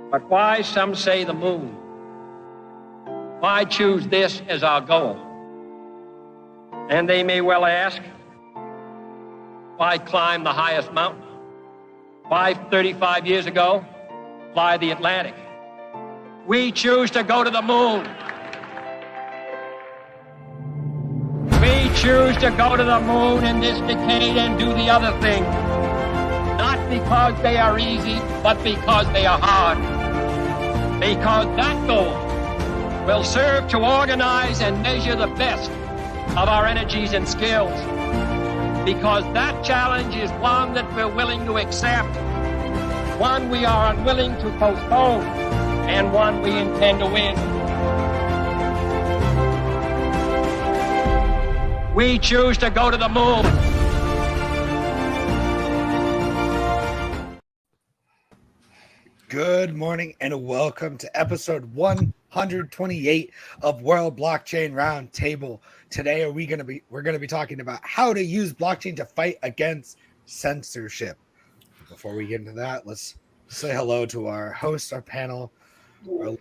But why, some say, the moon? Why choose this as our goal? And they may well ask, why climb the highest mountain? Why, 35 years ago, fly the Atlantic? We choose to go to the moon. We choose to go to the moon in this decade and do the other thing. Not because they are easy, but because they are hard. Because that goal will serve to organize and measure the best of our energies and skills. Because that challenge is one that we're willing to accept, one we are unwilling to postpone, and one we intend to win. We choose to go to the moon. Good morning and welcome to episode 128 of World Blockchain Roundtable. Today we're going to be talking about how to use blockchain to fight against censorship. Before we get into that, let's say hello to our host, our panel, our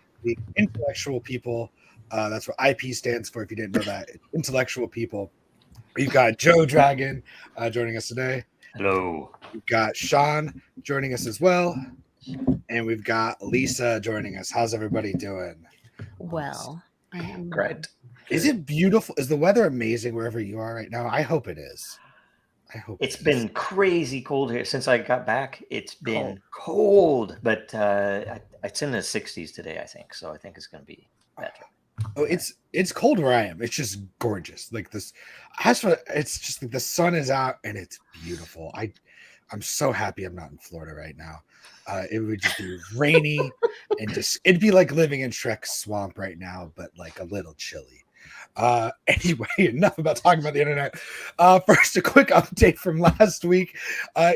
intellectual people. That's what IP stands for. If you didn't know that, intellectual people. We've got Joe Dragon joining us today. Hello. We've got Sean joining us as well. And we've got Lisa joining us. How's everybody doing? Well, I am great. Is it beautiful? Is the weather amazing wherever you are right now? I hope it is. It's been crazy cold here since I got back. It's been cold, but it's in the 60s today, I think. So I think it's going to be better. Oh, it's cold where I am. It's just gorgeous. Like this, it's just like the sun is out and it's beautiful. I'm so happy I'm not in Florida right now. It would just be rainy and just it'd be like living in Shrek's swamp right now, but like a little chilly. Anyway, enough about talking about the internet. First, a quick update from last week.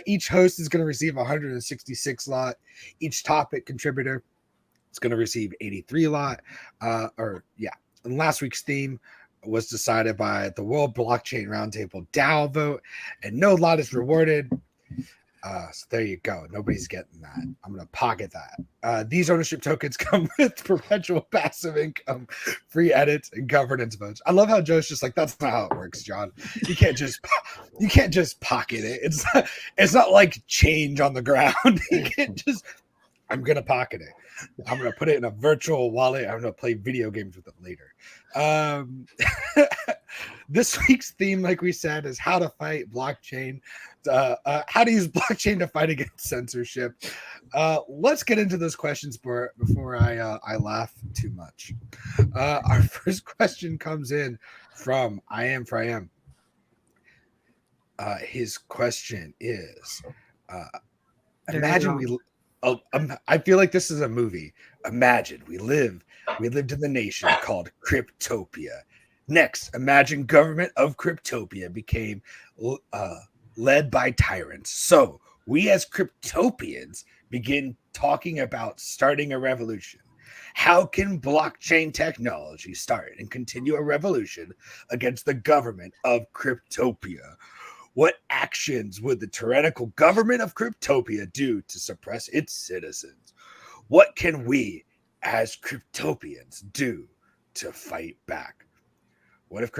Each host is going to receive 166 lot. Each topic contributor is going to receive 83 lot. And last week's theme was decided by the World Blockchain Roundtable DAO vote, and no lot is rewarded. So there you go. Nobody's getting that. I'm going to pocket that. These ownership tokens come with perpetual passive income, free edits, and governance votes. I love how Joe's just like, that's not how it works, John. You can't just pocket it. It's not like change on the ground. You can't just, I'm going to pocket it. I'm going to put it in a virtual wallet. I'm going to play video games with it later. This week's theme, like we said, is how to fight blockchain, how to use blockchain to fight against censorship. Let's get into those questions before I laugh too much. Our first question comes in from I Am for I Am. His question is, imagine I feel like this is a movie. Imagine we lived in the nation called Cryptopia. Next, imagine government of Cryptopia became led by tyrants. So we as Cryptopians begin talking about starting a revolution. How can blockchain technology start and continue a revolution against the government of Cryptopia? What actions would the tyrannical government of Cryptopia do to suppress its citizens? What can we as Cryptopians do to fight back? What if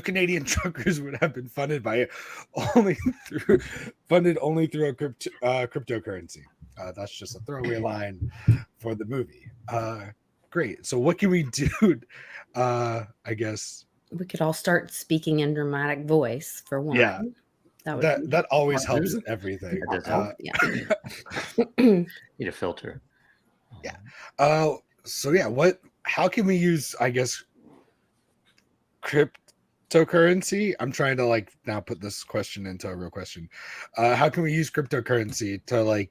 Canadian truckers would have been funded only through a cryptocurrency? That's just a throwaway line for the movie. Great. So what can we do? I guess we could all start speaking in dramatic voice for one. Yeah. That always helps everything. That does help. Yeah. Need a filter. Yeah. How can we use, I guess, cryptocurrency? I'm trying to now put this question into a real question. How can we use cryptocurrency to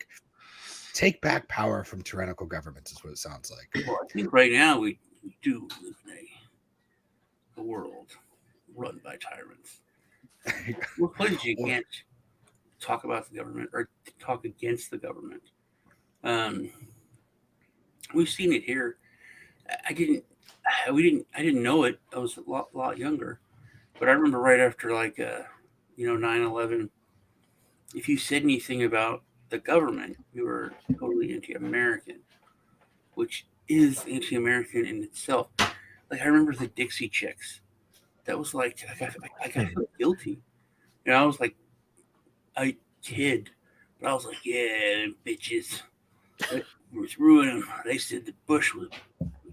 take back power from tyrannical governments is what it sounds like. Well, I think right now we do live in a world run by tyrants. We're pledged you can't talk about the government or talk against the government. We've seen it here. I didn't know it. I was a lot younger, but I remember right after 9/11, if you said anything about the government, you were totally anti-American. which is anti-American in itself. Like I remember the Dixie Chicks. That was like I got feel guilty. I was like a kid, but I was like, yeah, them bitches. That was ruining them. They said the Bush was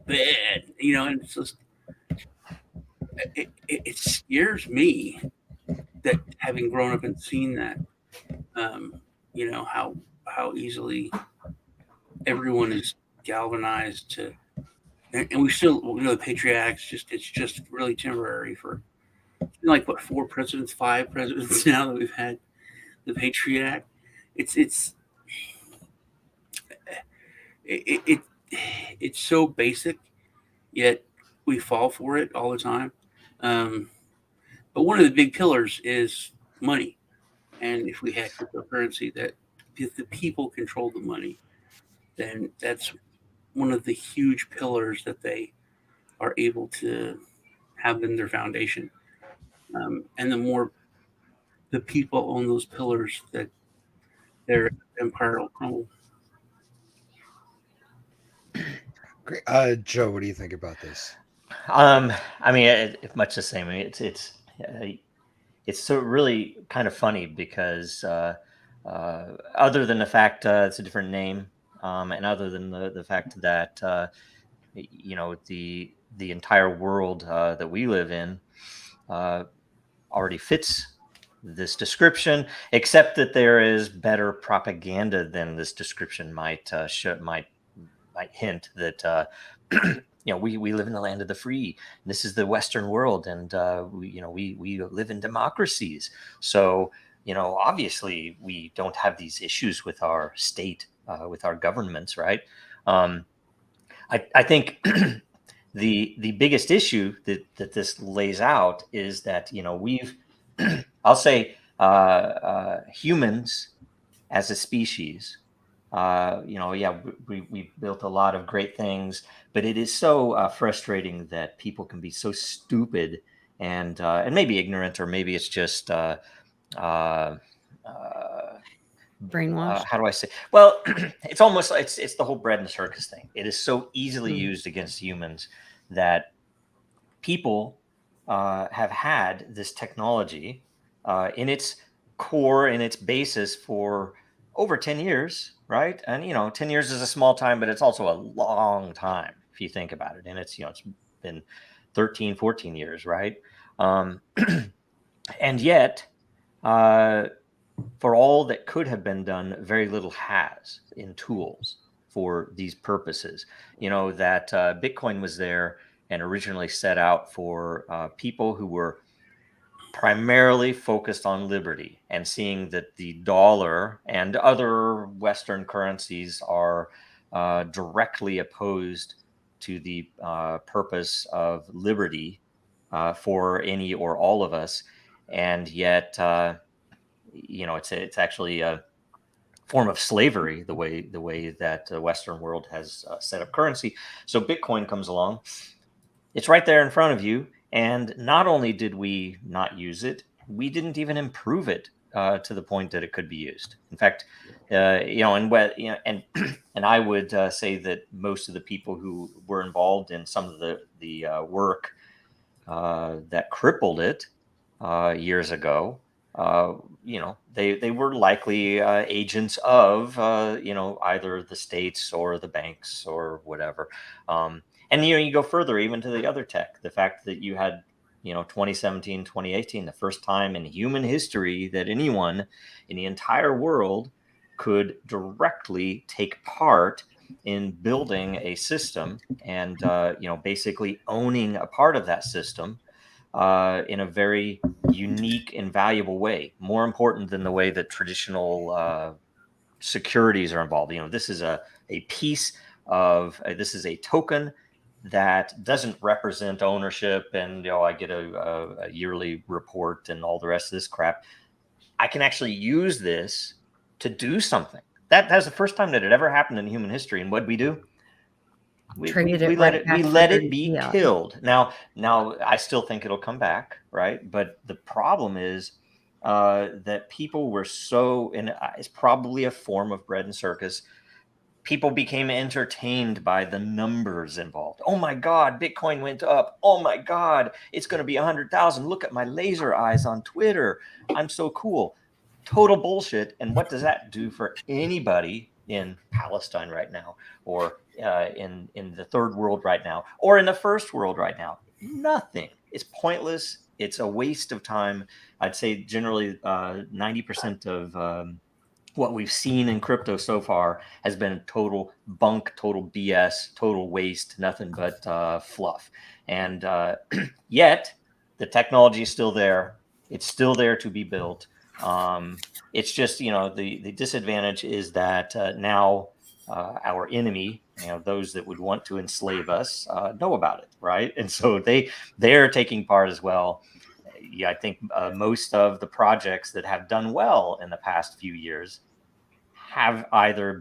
bad, and it's just it scares me that having grown up and seen that, how easily everyone is galvanized to, and we still, the Patriot Act's it's just really temporary for like what 4 presidents, 5 presidents now that we've had the Patriot Act. It's it, it it's so basic, yet we fall for it all the time. But one of the big pillars is money, and if we had cryptocurrency that if the people control the money, then that's one of the huge pillars that they are able to have in their foundation. And the more the people own those pillars, that their empire will crumble. Great. Joe, what do you think about this? I mean, much the same. I mean, it's so really kind of funny because other than the fact it's a different name, and other than the fact that the entire world that we live in already fits this description, except that there is better propaganda than this description might hint that we live in the land of the free. This is the Western world, and we live in democracies. So obviously we don't have these issues with our state, with our governments, right? I think the biggest issue that this lays out is that we've I'll say humans as a species, we built a lot of great things, but it is so frustrating that people can be so stupid and maybe ignorant, or maybe it's just Brainwashed. how do I say? Well, it's almost it's the whole bread and circus thing. It is so easily used against humans that people have had this technology in its core, in its basis for over 10 years, right? And 10 years is a small time, but it's also a long time if you think about it. And it's it's been 13, 14 years, right? And yet for all that could have been done, very little has in tools for these purposes. That Bitcoin was there and originally set out for people who were primarily focused on liberty, and seeing that the dollar and other Western currencies are directly opposed to the purpose of liberty for any or all of us. And yet, it's actually a form of slavery, the way that the Western world has set up currency. So Bitcoin comes along. It's right there in front of you. And not only did we not use it, we didn't even improve it to the point that it could be used. In fact, and I would say that most of the people who were involved in some of the work that crippled it years ago, they were likely agents of either the states or the banks or whatever. And you go further even to the other tech, the fact that you had 2017, 2018, the first time in human history that anyone in the entire world could directly take part in building a system and basically owning a part of that system in a very unique and valuable way, more important than the way that traditional securities are involved. This is a piece of this is a token that doesn't represent ownership, and I get a yearly report and all the rest of this crap. I can actually use this to do something. That's the first time that it ever happened in human history. And what we do? We let it be killed. Now I still think it'll come back, right? But the problem is that people were so, and it's probably a form of bread and circus. people became entertained by the numbers involved. Oh my God, Bitcoin went up. Oh my God, it's going to be 100,000. Look at my laser eyes on Twitter. I'm so cool. Total bullshit. And what does that do for anybody in Palestine right now, or in the third world right now, or in the first world right now? Nothing. It's pointless. It's a waste of time. I'd say generally 90% of what we've seen in crypto so far has been total bunk, total BS, total waste, nothing but fluff. And yet the technology is still there. It's still there to be built. It's just, the disadvantage is that now our enemy, those that would want to enslave us, know about it, right? And so they're taking part as well. Yeah, I think most of the projects that have done well in the past few years have either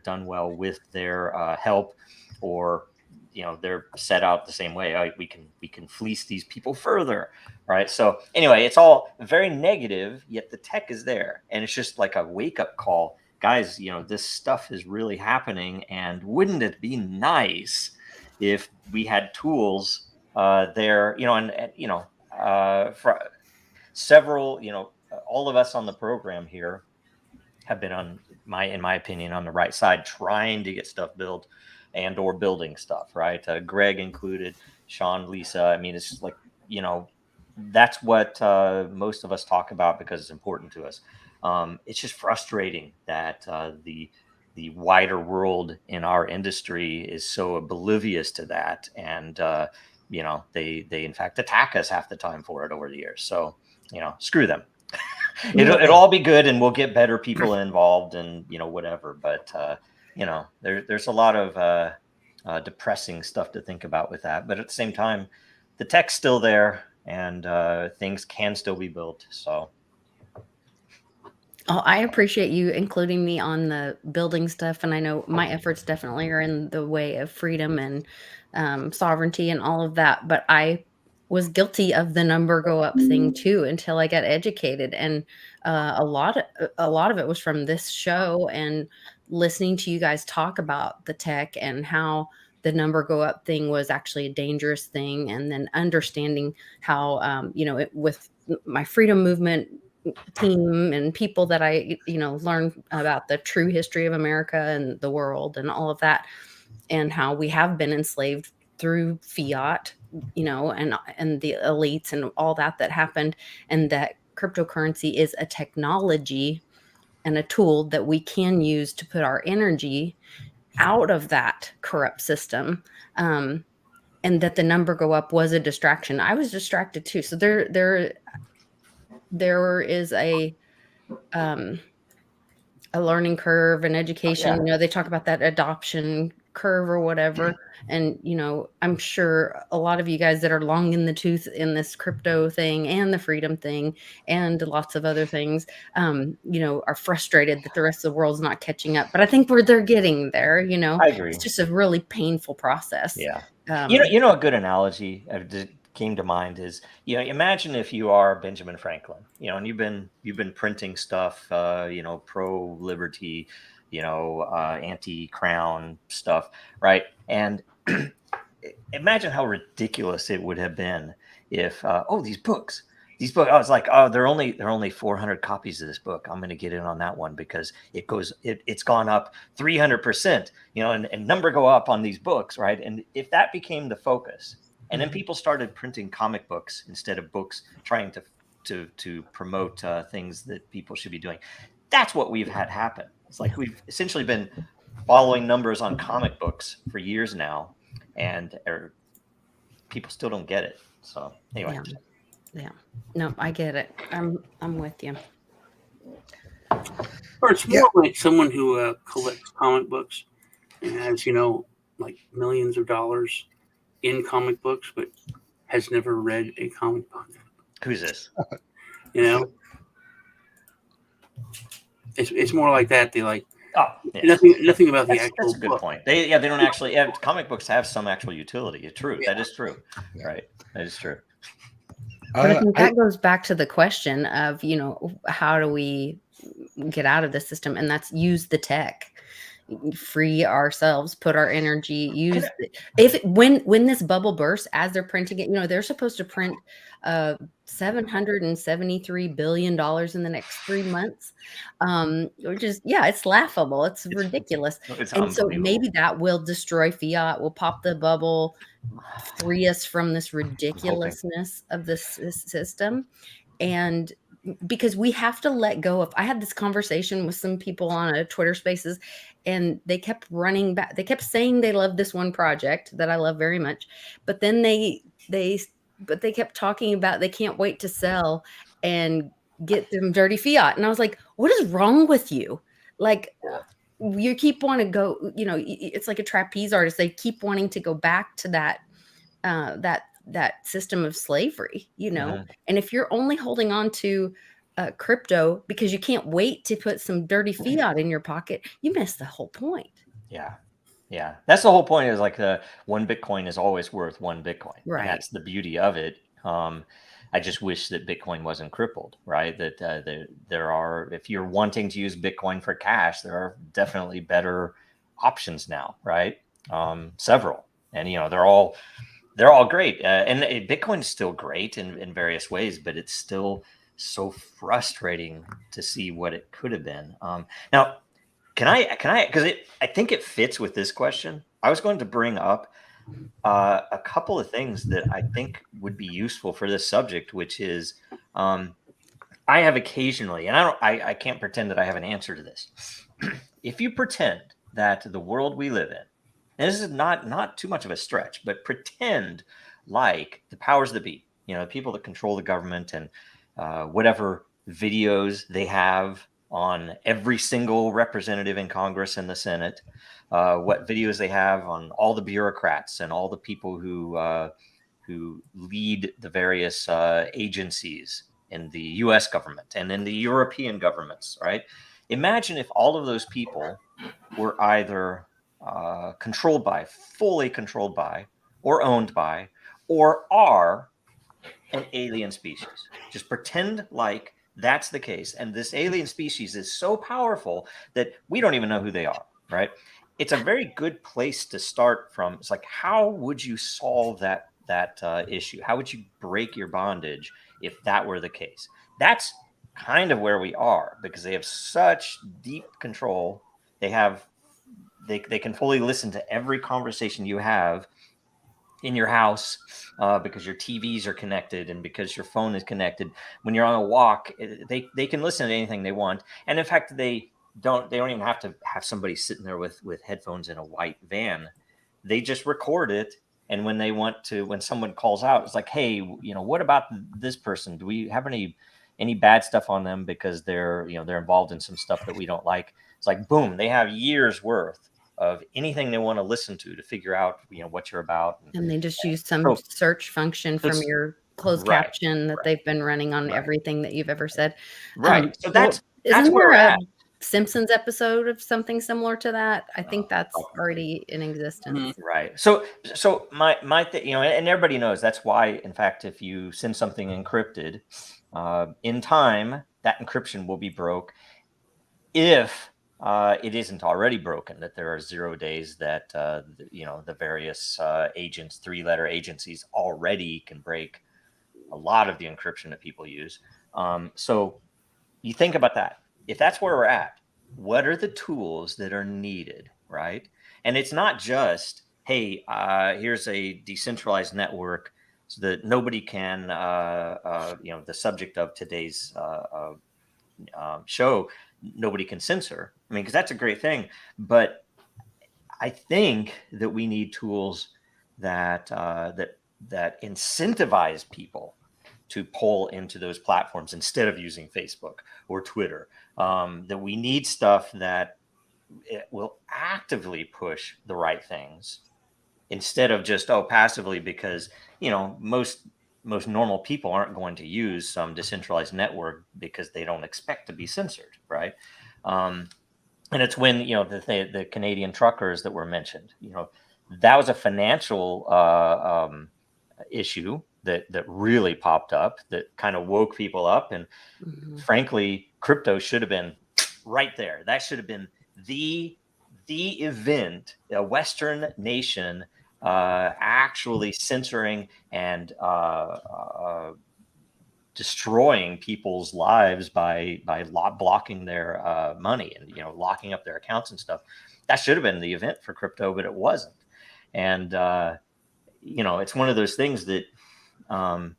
done well with their help, or they're set out the same way. We can fleece these people further, right? So anyway, it's all very negative, yet the tech is there, and it's just like a wake-up call, guys. This stuff is really happening, and wouldn't it be nice if we had tools there, for several, all of us on the program here have been in my opinion, on the right side, trying to get stuff built and or building stuff, right? Greg included, Sean, Lisa. I mean, it's just like, that's what most of us talk about because it's important to us. It's just frustrating that the wider world in our industry is so oblivious to that, and they in fact attack us half the time for it over the years. So screw them. It'll all be good, and we'll get better people involved, and whatever. But there's a lot of depressing stuff to think about with that. But at the same time, the tech's still there, and things can still be built. So. Oh, I appreciate you including me on the building stuff, and I know my efforts definitely are in the way of freedom and sovereignty and all of that. But I was guilty of the number go up thing too until I got educated, and a lot of it was from this show and listening to you guys talk about the tech and how the number go up thing was actually a dangerous thing, and then understanding how with my freedom movement team and people that I learned about the true history of America and the world and all of that, and how we have been enslaved through fiat, and the elites and all that happened, and that cryptocurrency is a technology and a tool that we can use to put our energy out of that corrupt system, and that the number go up was a distraction. I was distracted too. So there is a learning curve and education. Yeah. They talk about that adoption curve or whatever. And, I'm sure a lot of you guys that are long in the tooth in this crypto thing and the freedom thing and lots of other things, are frustrated that the rest of the world's not catching up. But I think they're getting there, I agree. It's just a really painful process. Yeah. A good analogy that came to mind is, imagine if you are Benjamin Franklin, and you've been printing stuff, pro liberty, anti-crown stuff, right? And imagine how ridiculous it would have been if these books, I was like, there are only 400 copies of this book. I'm going to get in on that one because it's gone up 300%, and number go up on these books, right? And if that became the focus, and then people started printing comic books instead of books, trying to promote things that people should be doing, that's what we've had happen. It's like we've essentially been following numbers on comic books for years now, and people still don't get it. So anyway. Yeah. No, I get it. I'm with you. Or it's more like someone who collects comic books and has, like millions of dollars in comic books, but has never read a comic book. Who's this? It's more like that. They like nothing about the actual. That's a good book. point. They don't actually. Comic books have some actual utility. It's true. Yeah. That is true. Yeah. Right. That is true. But I think that goes back to the question of, how do we get out of the system? And that's use the tech. free ourselves, put our energy, use Can when this bubble bursts, as they're printing it, they're supposed to print $773 billion in the next 3 months. Which is, it's laughable. It's ridiculous. It's And so unbelievable. maybe that will destroy fiat, will pop the bubble, free us from this I'm hoping. ridiculousness of this system. And because we have to let go of, I had this conversation with some people on a Twitter Spaces, and they kept running back. They kept saying they love this one project that I love very much, but then they kept talking about they can't wait to sell and get them dirty fiat. And I was like, what is wrong with you? Like, you keep wanting to go, it's like a trapeze artist. They keep wanting to go back to that system of slavery, Mhm. and if you're only holding on to crypto because you can't wait to put some dirty fiat in your pocket, you miss the whole point. Yeah, that's the whole point. Is like the one Bitcoin is always worth one Bitcoin, Right. and that's the beauty of it. I just wish that Bitcoin wasn't crippled, right? That there are, if you're wanting to use Bitcoin for cash, there are definitely better options now, right? Several, and they're all great, and Bitcoin is still great in various ways, but it's still so frustrating to see what it could have been. Now, can I? Because I think it fits with this question. I was going to bring up a couple of things that I think would be useful for this subject, which is I have occasionally, and I can't pretend that I have an answer to this. If you pretend that the world we live in, and this is not too much of a stretch, but pretend like the powers that be, the people that control the government and whatever videos they have on every single representative in Congress and the Senate, what videos they have on all the bureaucrats and all the people who lead the various agencies in the U.S. government and in the European governments, right? Imagine if all of those people were either fully controlled by, or owned by, or are an alien species. Just pretend like that's the case. And this alien species is so powerful that we don't even know who they are, right? It's a very good place to start from. It's like, how would you solve that issue? How would you break your bondage if that were the case? That's kind of where we are, because they have such deep control. They can fully listen to every conversation you have in your house, because your TVs are connected and because your phone is connected. When you're on a walk, they can listen to anything they want. And in fact, they don't even have to have somebody sitting there with headphones in a white van. They just record it. And when someone calls out, it's like, hey, what about this person? Do we have any bad stuff on them because they're involved in some stuff that we don't like? It's like, boom, they have years worth of anything they want to listen to figure out, what you're about. And they just use some search function from your closed caption that they've been running on everything that you've ever said. Right. So that's where we're at. Simpsons episode of something similar to that? I think that's already in existence. Right. So my thing, and everybody knows that's why, in fact, if you send something encrypted, in time, that encryption will be broke. If it isn't already broken, that there are 0 days that the various agents, 3-letter agencies, already can break a lot of the encryption that people use. So you think about that. If that's where we're at, what are the tools that are needed, right? And it's not just, hey, here's a decentralized network so that nobody can, the subject of today's show, nobody can censor. I mean, because that's a great thing. But I think that we need tools that incentivize people to pull into those platforms instead of using Facebook or Twitter. That we need stuff that it will actively push the right things instead of just passively, because most normal people aren't going to use some decentralized network because they don't expect to be censored, right? And it's when the Canadian truckers that were mentioned, that was a financial issue that really popped up, that kind of woke people up. And frankly, crypto should have been right there. That should have been the the event, a Western nation actually censoring and destroying people's lives by blocking their money and locking up their accounts and stuff. That should have been the event for crypto, but it wasn't. And it's one of those things that I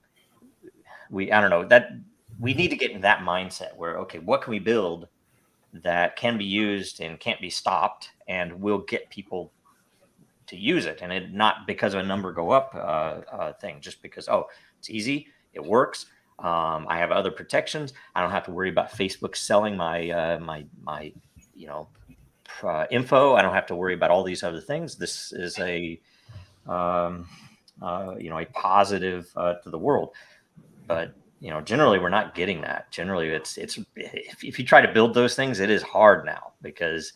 don't know, that we need to get in that mindset where, okay, what can we build that can be used and can't be stopped, and will get people to use it, and it not because of a number go up thing, just because it's easy, it works. I have other protections. I don't have to worry about Facebook selling my my info. I don't have to worry about all these other things. This is a a positive to the world. But generally we're not getting that. Generally, it's if you try to build those things, it is hard now because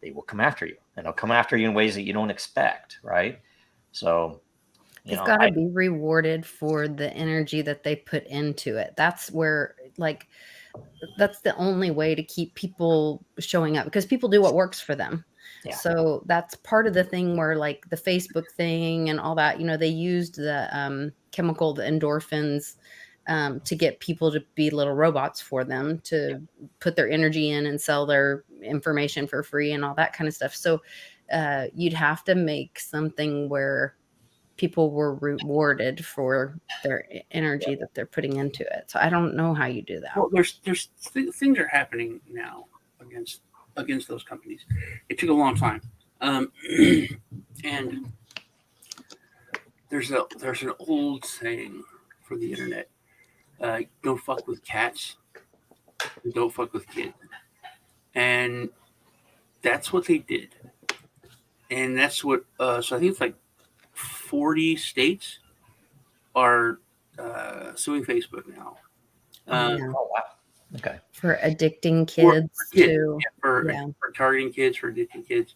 they will come after you, and they'll come after you in ways that you don't expect, right? So it's got to be rewarded for the energy that they put into it. That's where, like, that's the only way to keep people showing up, because people do what works for them. Yeah. So that's part of the thing where, like, the Facebook thing and all that, they used the chemical, the endorphins, to get people to be little robots for them to put their energy in and sell their information for free and all that kind of stuff. So you'd have to make something where people were rewarded for their energy that they're putting into it. So I don't know how you do that. Well, there's things are happening now against those companies. It took a long time, and there's an old saying for the internet: don't fuck with cats, and don't fuck with kids. And that's what they did, and that's what. So I think it's like 40 states are suing Facebook now. Oh wow! Okay. For addicting kids, for targeting kids, for addicting kids,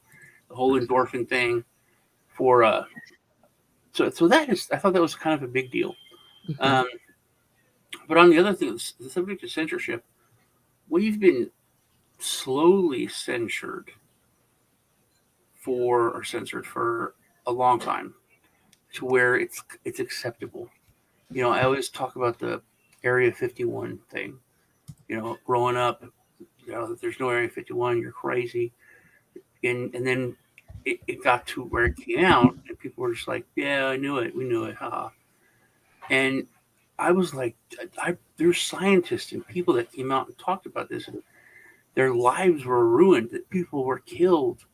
the whole endorphin thing. For so that is, I thought that was kind of a big deal. Mm-hmm. But on the other thing, the subject of censorship, we've been slowly censored for a long time, to where it's acceptable. I always talk about the Area 51 thing. Growing up, that there's no Area 51, you're crazy. And then it got to where it came out, and people were just like, yeah, I knew it. We knew it. Haha. And I was like, there's scientists and people that came out and talked about this, and their lives were ruined, that people were killed.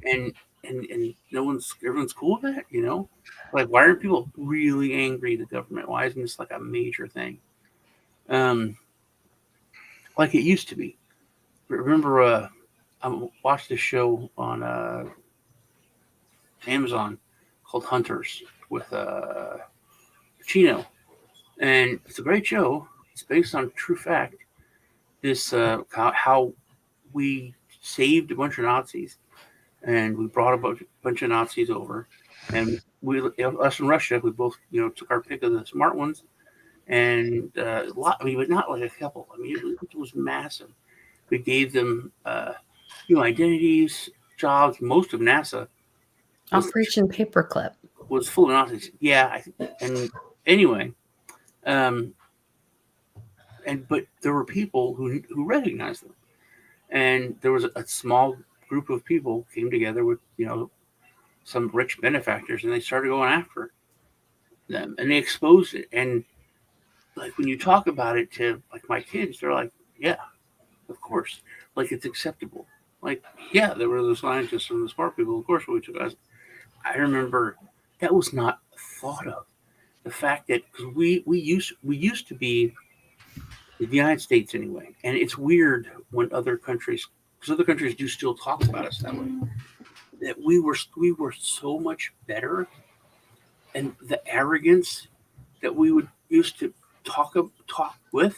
And everyone's cool with that, Like, why aren't people really angry at the government? Why isn't this like a major thing? Like it used to be. Remember, I watched this show on Amazon called Hunters with Chino, and it's a great show. It's based on true fact. This how we saved a bunch of Nazis, and we brought a bunch of Nazis over, and us in Russia, we both took our pick of the smart ones, and a lot. I mean, but not like a couple. I mean, it was massive. We gave them identities, jobs. Most of NASA. Operation Paperclip was full of Nazis. Yeah, and anyway, but there were people who recognized them, and there was a small group of people came together with some rich benefactors, and they started going after them, and they exposed it. And like, when you talk about it to like my kids, they're like, yeah, of course, like, it's acceptable. Like, yeah, there were the scientists and the smart people, of course, we took us. I remember that was not thought of. The fact that, because we used to be, the United States anyway, and it's weird when other countries, because other countries do still talk about us that way, that we were so much better, and the arrogance that we would used to talk with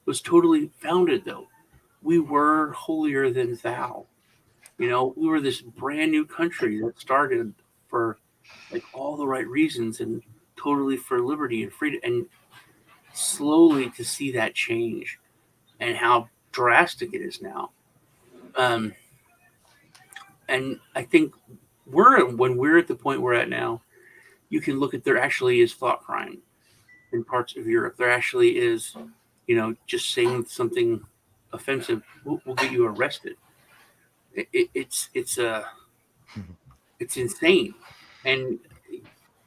was totally founded. Though we were holier than thou, we were this brand new country that started for like all the right reasons and totally for liberty and freedom, and slowly to see that change and how drastic it is now. And I think when we're at the point we're at now, you can look at there actually is thought crime in parts of Europe. There actually is, just saying something offensive will get you arrested. It's insane. And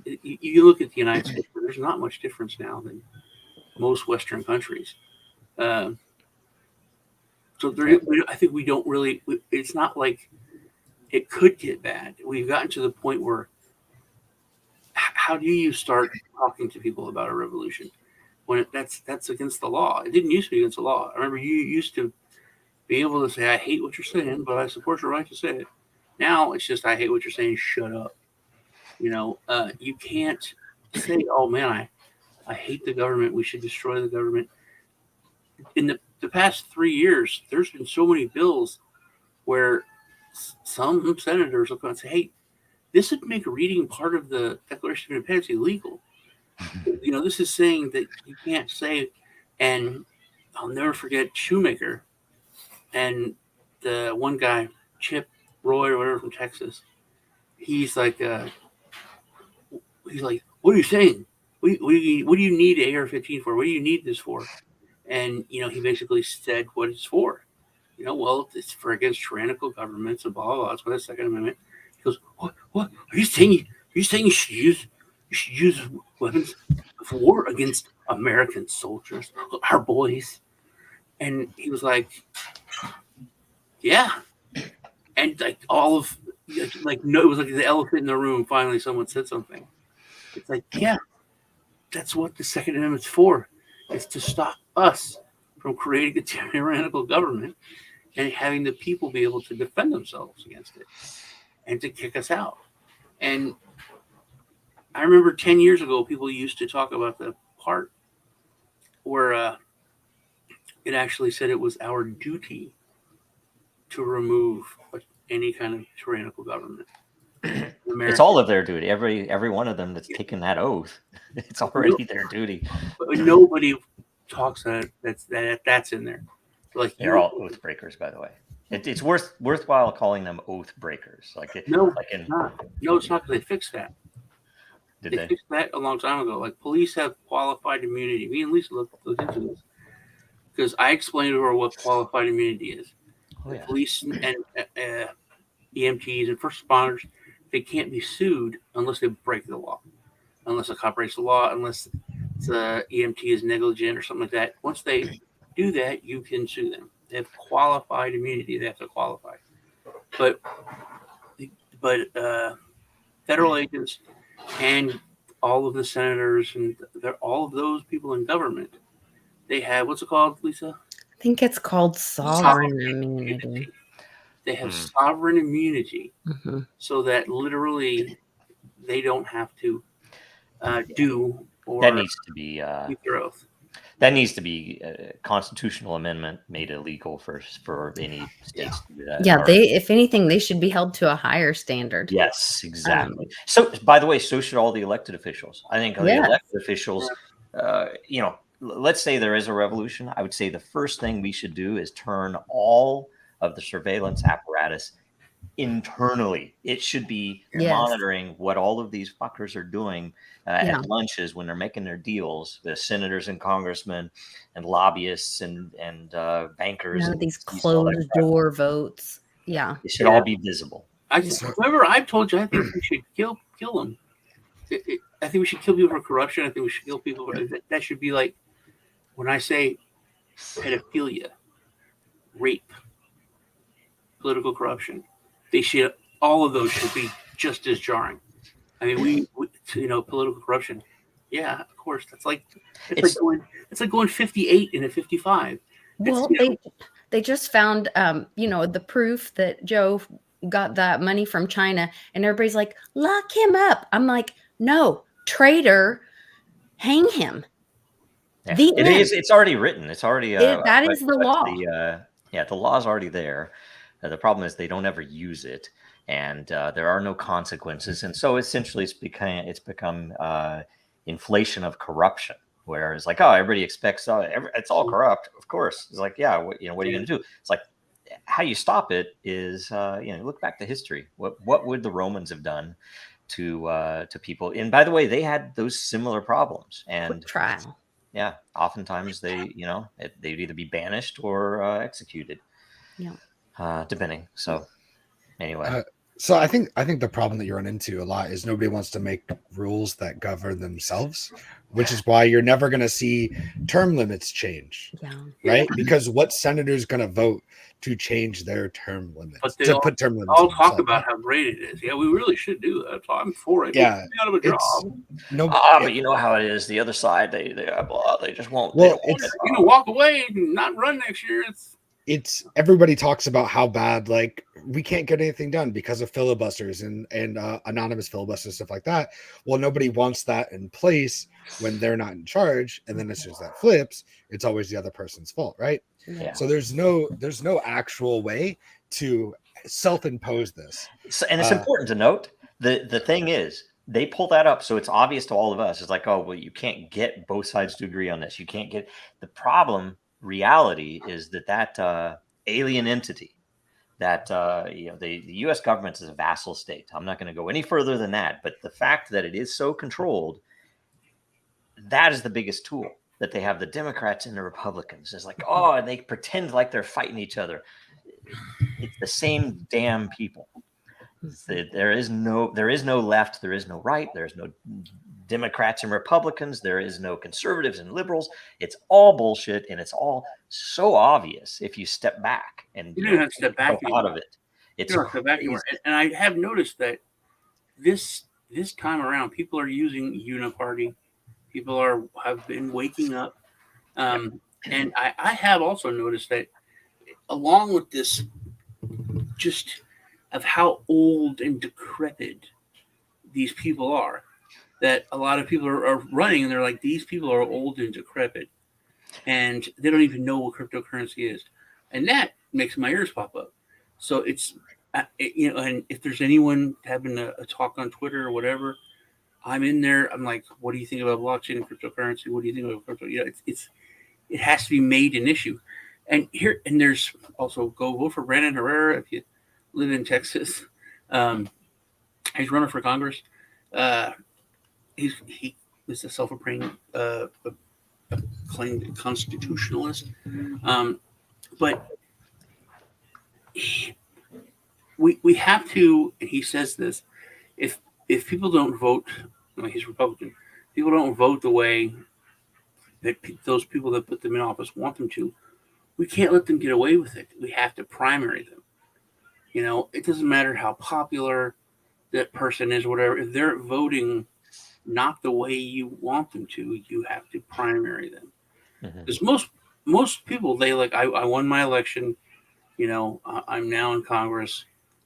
you look at the United States, there's not much difference now than most Western countries. So I think we don't really. It's not like it could get bad. We've gotten to the point where how do you start talking to people about a revolution when that's against the law? It didn't used to be against the law. I remember you used to be able to say, "I hate what you're saying, but I support your right to say it." Now it's just, "I hate what you're saying. Shut up." You can't say, "Oh man, I hate the government. We should destroy the government." In the past 3 years, there's been so many bills where some senators will come and say, "Hey, this would make reading part of the Declaration of Independence illegal." This is saying that you can't say, and I'll never forget Shoemaker and the one guy, Chip Roy or whatever from Texas. He's like, "What are you saying? What do you need AR-15 for? What do you need this for?" And, he basically said what it's for. Well, it's for against tyrannical governments and blah, blah, blah. That's what the Second Amendment. He goes, What? Are you saying you should use weapons of war against American soldiers, our boys? And he was like, yeah. And it was like the elephant in the room. Finally, someone said something. It's like, yeah, that's what the Second Amendment's for. It's to stop us from creating a tyrannical government and having the people be able to defend themselves against it and to kick us out. And I remember 10 years ago, people used to talk about the part where it actually said it was our duty to remove any kind of tyrannical government. It's all of their duty. Every one of them that's taken that oath, it's already their duty. But nobody talks that that's in there. Like, they're all oath breakers, by the way. It's worthwhile calling them oath breakers. It's not. No, it's not, because they fixed that. They fixed that a long time ago. Like, police have qualified immunity. Me and Lisa looked into this because I explained to her what qualified immunity is. Police and EMTs and first responders, they can't be sued unless they break the law, unless a cop breaks the law, unless the EMT is negligent or something like that. Once they do that, you can sue them. They have qualified immunity. They have to qualify. But federal agents and all of the senators and all of those people in government, they have, what's it called, Lisa? I think it's called sovereign immunity. They have sovereign immunity, so that literally they don't have to do or that needs to be keep their oath. That needs to be a constitutional amendment made illegal for any states to do that. Yeah, if anything, they should be held to a higher standard. Yes, exactly. So, by the way, so should all the elected officials. I think the elected officials, let's say there is a revolution. I would say the first thing we should do is turn all of the surveillance apparatus internally. It should be monitoring what all of these fuckers are doing at lunches when they're making their deals, the senators and congressmen and lobbyists and bankers. These closed door votes. Yeah. It should all be visible. Remember, I told you I think we should kill them. I think we should kill people for corruption. I think we should kill people that should be like, when I say pedophilia, rape, political corruption, all of those should be just as jarring. I mean, we political corruption. Yeah, of course. It's like going 58 and a 55. Well, they just found the proof that Joe got that money from China, and everybody's like, lock him up. I'm like, no, traitor, hang him. Yeah. It's already written. It's already that is the law. The law's already there. The problem is they don't ever use it, and there are no consequences. And so essentially, it's become inflation of corruption, where it's like, oh, everybody expects it's all corrupt. Of course, it's like, yeah, what are you going to do? It's like, how you stop it is, look back to history. What would the Romans have done to people? And by the way, they had those similar problems. And Quick trial. yeah, oftentimes they'd either be banished or executed. Yeah. Depending. So anyway. So I think the problem that you run into a lot is nobody wants to make rules that govern themselves, which is why you're never going to see term limits change. Yeah. Right? Because what senator's going to vote to change their term limits? But they put term limits. I'll talk about how great it is. Yeah, we really should do that. I'm for it. Yeah, Out of a job. But you know how it is. The other side, they just won't. Well, walk away and not run next year. It's everybody talks about how bad, like, we can't get anything done because of filibusters and anonymous filibusters, stuff like that. Well, nobody wants that in place when they're not in charge, and then as soon as that flips, it's always the other person's fault, right? Yeah. So there's no actual way to self-impose this. And it's important to note the thing is, they pull that up, so it's obvious to all of us. It's like, oh well, you can't get both sides to agree on this. You can't get the problem. Reality is that alien entity, that the U.S. government is a vassal state. I'm not going to go any further than that, but the fact that it is so controlled, that is the biggest tool that they have. The Democrats and the Republicans is like, oh, and they pretend like they're fighting each other. It's the same damn people. There is no left, there is no right, there's no Democrats and Republicans, there is no conservatives and liberals. It's all bullshit, and it's all so obvious if you step back and you don't have to step back out of it. It's and I have noticed that this time around, people are using Uniparty. People have been waking up, and I have also noticed that along with this, just of how old and decrepit these people are, that a lot of people are running and they're like, these people are old and decrepit and they don't even know what cryptocurrency is. And that makes my ears pop up. So it's, and if there's anyone having a talk on Twitter or whatever, I'm in there. I'm like, what do you think about blockchain and cryptocurrency? What do you think about crypto? Yeah, it has to be made an issue. And there's also go vote for Brandon Herrera if you live in Texas. He's running for Congress. He was a self-proclaimed claimed constitutionalist. But we have to, and he says this, if people don't vote, he's Republican, people don't vote the way that those people that put them in office want them to, we can't let them get away with it. We have to primary them. It doesn't matter how popular that person is, whatever. If they're voting not the way you want them to, you have to primary them. Because most people, they like, I won my election. I'm now in Congress.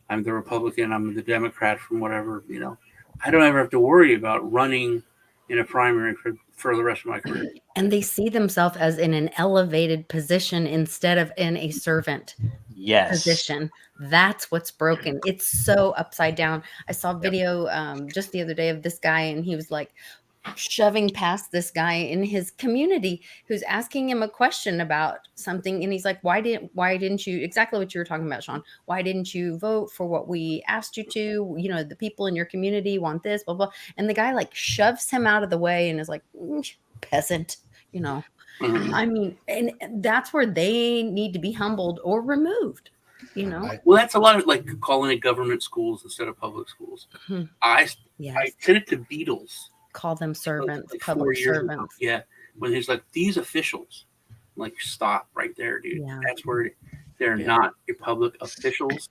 I'm the Republican. I'm the Democrat from whatever. I don't ever have to worry about running in a primary for the rest of my career. And they see themselves as in an elevated position instead of in a servant position. That's what's broken. It's so upside down. I saw a video just the other day of this guy, and he was like shoving past this guy in his community who's asking him a question about something, and he's like, why didn't you, exactly what you were talking about, Sean, why didn't you vote for what we asked you to? The people in your community want this, blah blah. And the guy like shoves him out of the way and is like, peasant. I mean, and that's where they need to be humbled or removed. Well, that's a lot of like calling it government schools instead of public schools. I sent it to Beatles. Call them servants, like public servants. Yeah, when he's like, these officials, like, stop right there, dude. Yeah. That's where they're not your public officials.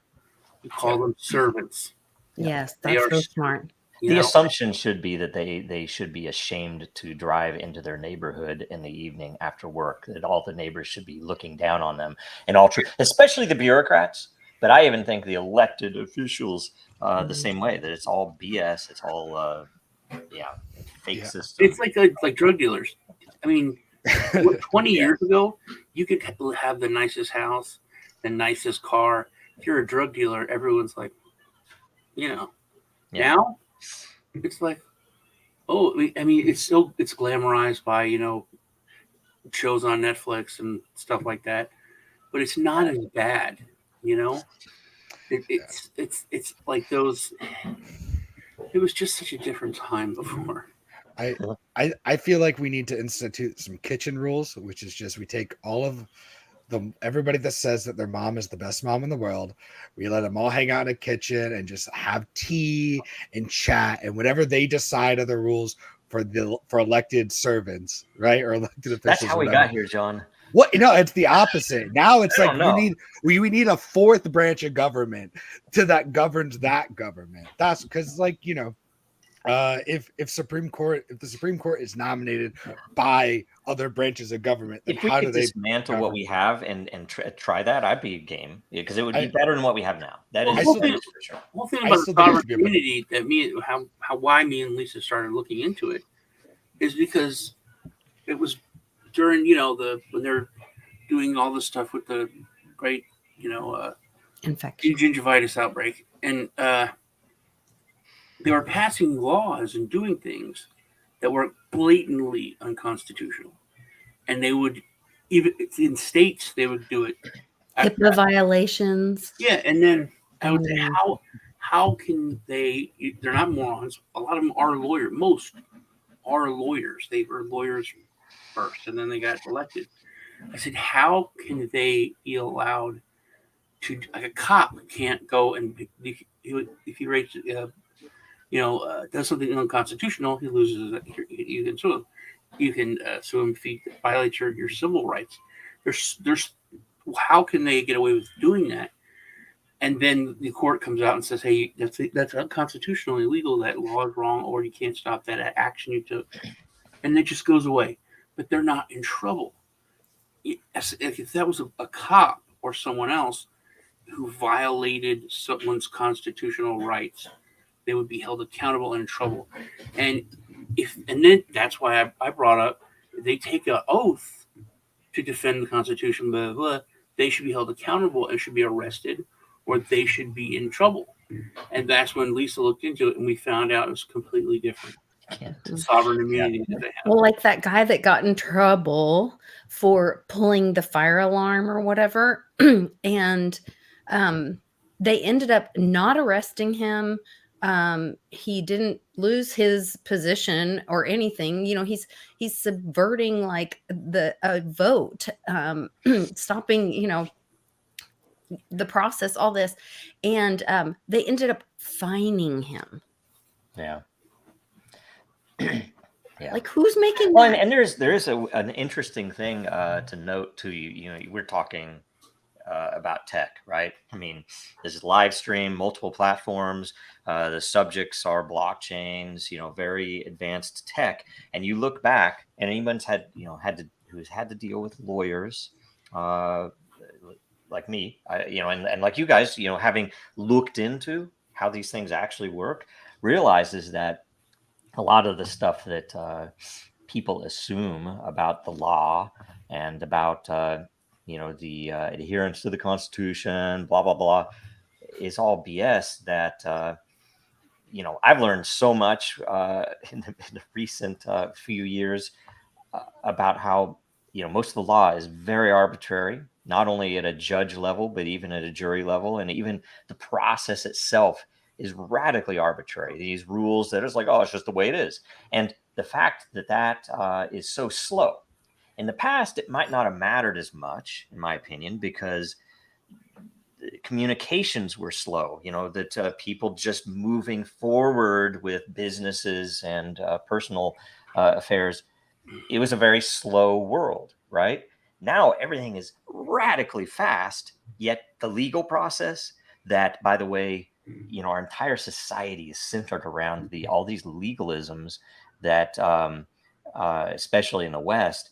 You call them servants. Yes, that's so smart. The assumption should be that they should be ashamed to drive into their neighborhood in the evening after work, that all the neighbors should be looking down on them, and especially the bureaucrats. But I even think the elected officials the same way, that it's all BS. It's all fake system. It's like drug dealers. I mean, 20 years ago, you could have the nicest house, the nicest car. If you're a drug dealer, everyone's like, now it's like, oh, I mean, it's glamorized by, shows on Netflix and stuff like that, but it's not as bad You know, it's like those. It was just such a different time before. I feel like we need to institute some kitchen rules, which is just we take all of everybody that says that their mom is the best mom in the world, we let them all hang out in a kitchen and just have tea and chat, and whatever they decide are the rules for elected servants, right, or elected officials. That's how we whatever. got here, John. What? No, it's the opposite. Now it's I like don't know. we need a fourth branch of government that governs that government. That's because, like, you know, if the Supreme Court is nominated by other branches of government, then If we how could do they dismantle what govern? we have and try that, I'd be game, because it would be better than what we have now. That Well, is the for sure. whole thing I about the still think it sovereign should be a better- community why me and Lisa started looking into it is because it was during, you know, when they're doing all this stuff with the great, you know, Infection. gingivitis outbreak, and they were passing laws and doing things that were blatantly unconstitutional, and they would, even in states, they would do it. HIPAA violations. Yeah, and then I would say, how can they? They're not morons. A lot of them are lawyers. Most are lawyers. They were lawyers first, and then they got elected. I said, how can they be allowed to? Like a cop can't go and if he rates, does something unconstitutional, he loses. You can sue him. You can sue him if he violates your civil rights. There's how can they get away with doing that? And then the court comes out and says, "Hey, that's unconstitutional, illegal. That law is wrong, or you can't stop that action you took," and it just goes away. But they're not in trouble. If that was a cop or someone else who violated someone's constitutional rights, they would be held accountable and in trouble. And then that's why I brought up, they take an oath to defend the Constitution, blah, blah, blah. They should be held accountable and should be arrested, or they should be in trouble. And that's when Lisa looked into it, and we found out it was completely different. The sovereign immunity that they have. Well, like that guy that got in trouble for pulling the fire alarm or whatever, and they ended up not arresting him. He didn't lose his position or anything. You know, he's subverting like the vote, stopping, you know, the process, all this, and they ended up fining him. Yeah. Yeah. Like, who's making well, that? and there is an interesting thing to note too. You know, we're talking about tech, right? I mean, this is live stream, multiple platforms. The subjects are blockchains, you know, very advanced tech. And you look back, and anyone's who's had to deal with lawyers, like me, and like you guys, you know, having looked into how these things actually work, realizes that a lot of the stuff that people assume about the law and about the adherence to the Constitution, blah blah blah, is all BS. That I've learned so much in the recent few years about how most of the law is very arbitrary, not only at a judge level but even at a jury level, and even the process itself is radically arbitrary. These rules that is like, oh, it's just the way it is. And the fact that is so slow. In the past, it might not have mattered as much, in my opinion, because communications were slow, that people just moving forward with businesses and personal affairs. It was a very slow world, right? Now everything is radically fast, yet the legal process that, by the way, our entire society is centered around all these legalisms that, especially in the West,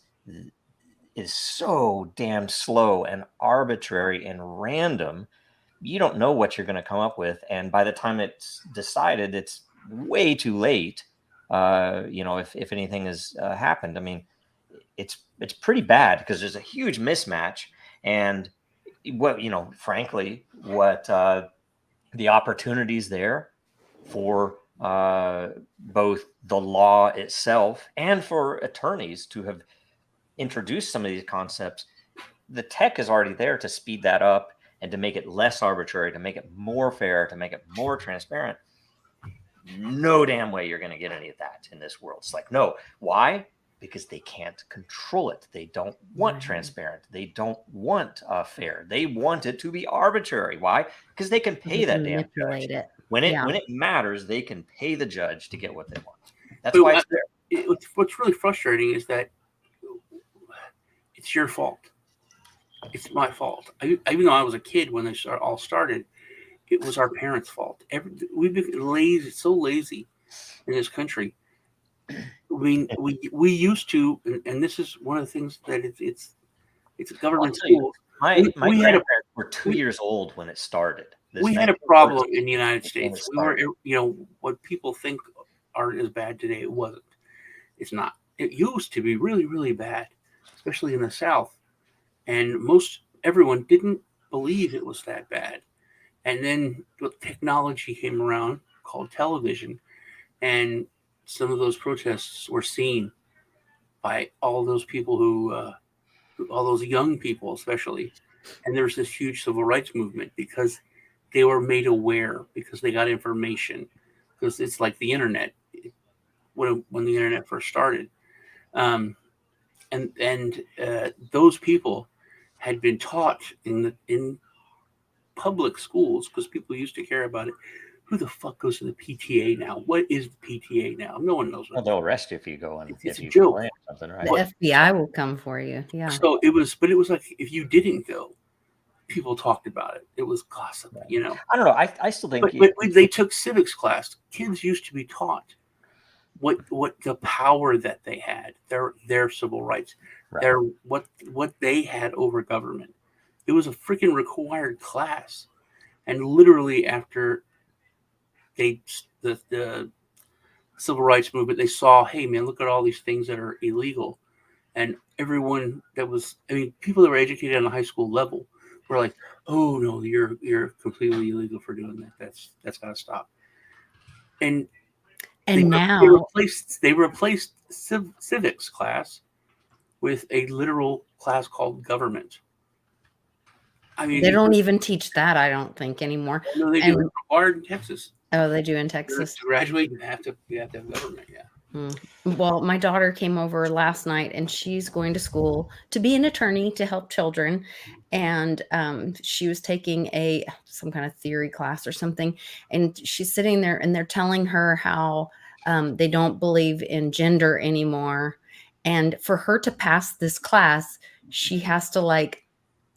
is so damn slow and arbitrary and random. You don't know what you're going to come up with, and by the time it's decided, it's way too late. If anything has happened, I mean, it's pretty bad because there's a huge mismatch, and frankly, what the opportunities there for both the law itself and for attorneys to have introduced some of these concepts, the tech is already there to speed that up and to make it less arbitrary, to make it more fair, to make it more transparent, no damn way you're going to get any of that in this world. It's like, no. Why? Because they can't control it. They don't want transparent. They don't want fair. They want it to be arbitrary. Why? Because they can pay that damn manipulate judge. it. When it matters, they can pay the judge to get what they want. That's why it's there. What's really frustrating is that it's your fault. It's my fault. Even though I was a kid when this all started, it was our parents' fault. We've been lazy, so lazy in this country. I mean, we used to, and this is one of the things that it's a government school. My grandparents were 2 years old when it started. We had a problem in the United States. We were, what people think are as bad today, it wasn't. It's not. It used to be really, really bad, especially in the South. And everyone didn't believe it was that bad. And then the technology came around called television, and some of those protests were seen by all those people all those young people especially. And there's this huge civil rights movement because they were made aware, because they got information, because it's like the internet when the internet first started. And those people had been taught in public schools, because people used to care about it. Who the fuck goes to the PTA now? What is the PTA now? No one knows. Well, they'll arrest you if you go and it's if you a joke. complain or something, right? The FBI will come for you. Yeah. So it was like if you didn't go, people talked about it. It was gossip, I don't know. I still think. But they took civics class. Kids used to be taught what the power that they had, their civil rights, right. what they had over government. It was a freaking required class, and literally after the civil rights movement, they saw, hey man, look at all these things that are illegal, and everyone people that were educated on a high school level were like, oh no, you're completely illegal for doing that. That's got to stop. And they replaced civics class with a literal class called government. I mean, they don't even teach that, I don't think, anymore. No, they do. It's required in Texas. Oh, they do in Texas. To graduate, you have to have government. Yeah. Well, my daughter came over last night, and she's going to school to be an attorney to help children. And she was taking some kind of theory class or something. And she's sitting there, and they're telling her how they don't believe in gender anymore. And for her to pass this class, she has to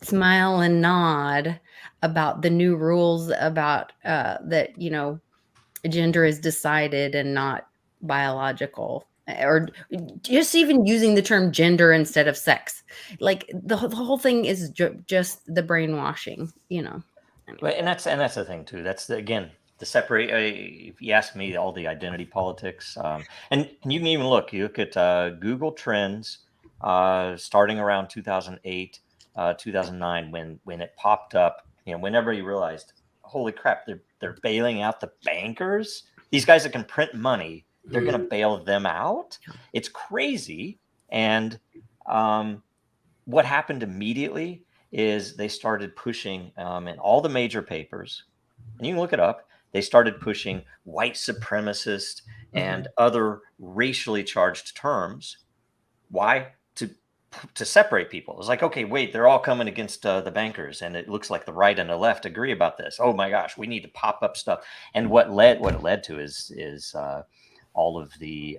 smile and nod about the new rules about that, gender is decided and not biological, or just even using the term gender instead of sex. Like the whole thing is just the brainwashing, Anyway. And that's the thing too. That's again the separate. If you ask me, all the identity politics, and you can even look. You look at Google Trends, starting around 2008, 2009, when it popped up. Whenever you realized, holy crap, they're bailing out the bankers. These guys that can print money, they're going to bail them out. It's crazy. And what happened immediately is they started pushing in all the major papers, and you can look it up. They started pushing white supremacist and other racially charged terms. Why? To separate people. It's like, okay, wait, they're all coming against the bankers, and it looks like the right and the left agree about this. Oh my gosh, we need to pop up stuff. And what it led to is all of the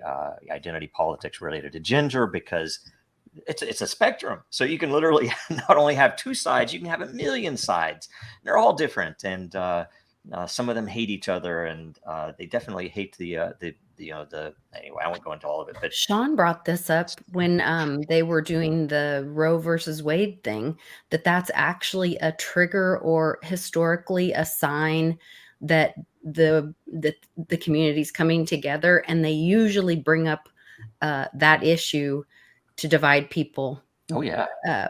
identity politics related to gender, because it's a spectrum. So you can literally not only have two sides, you can have a million sides. They're all different, and some of them hate each other, and they definitely hate anyway, I won't go into all of it. But Sean brought this up when they were doing the Roe versus Wade thing, that's actually a trigger, or historically a sign that the community's coming together, and they usually bring up that issue to divide people. Oh yeah.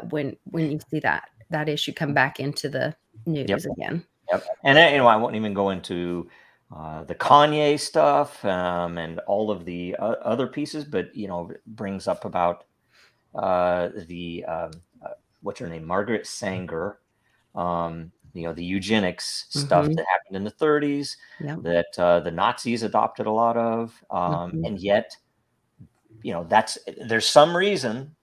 When you see that issue come back into the news again. Yep. And I won't even go into the Kanye stuff and all of the other pieces, but brings up about what's her name, Margaret Sanger, the eugenics stuff that happened in the 30s, that the Nazis adopted a lot of, and yet, there's some reason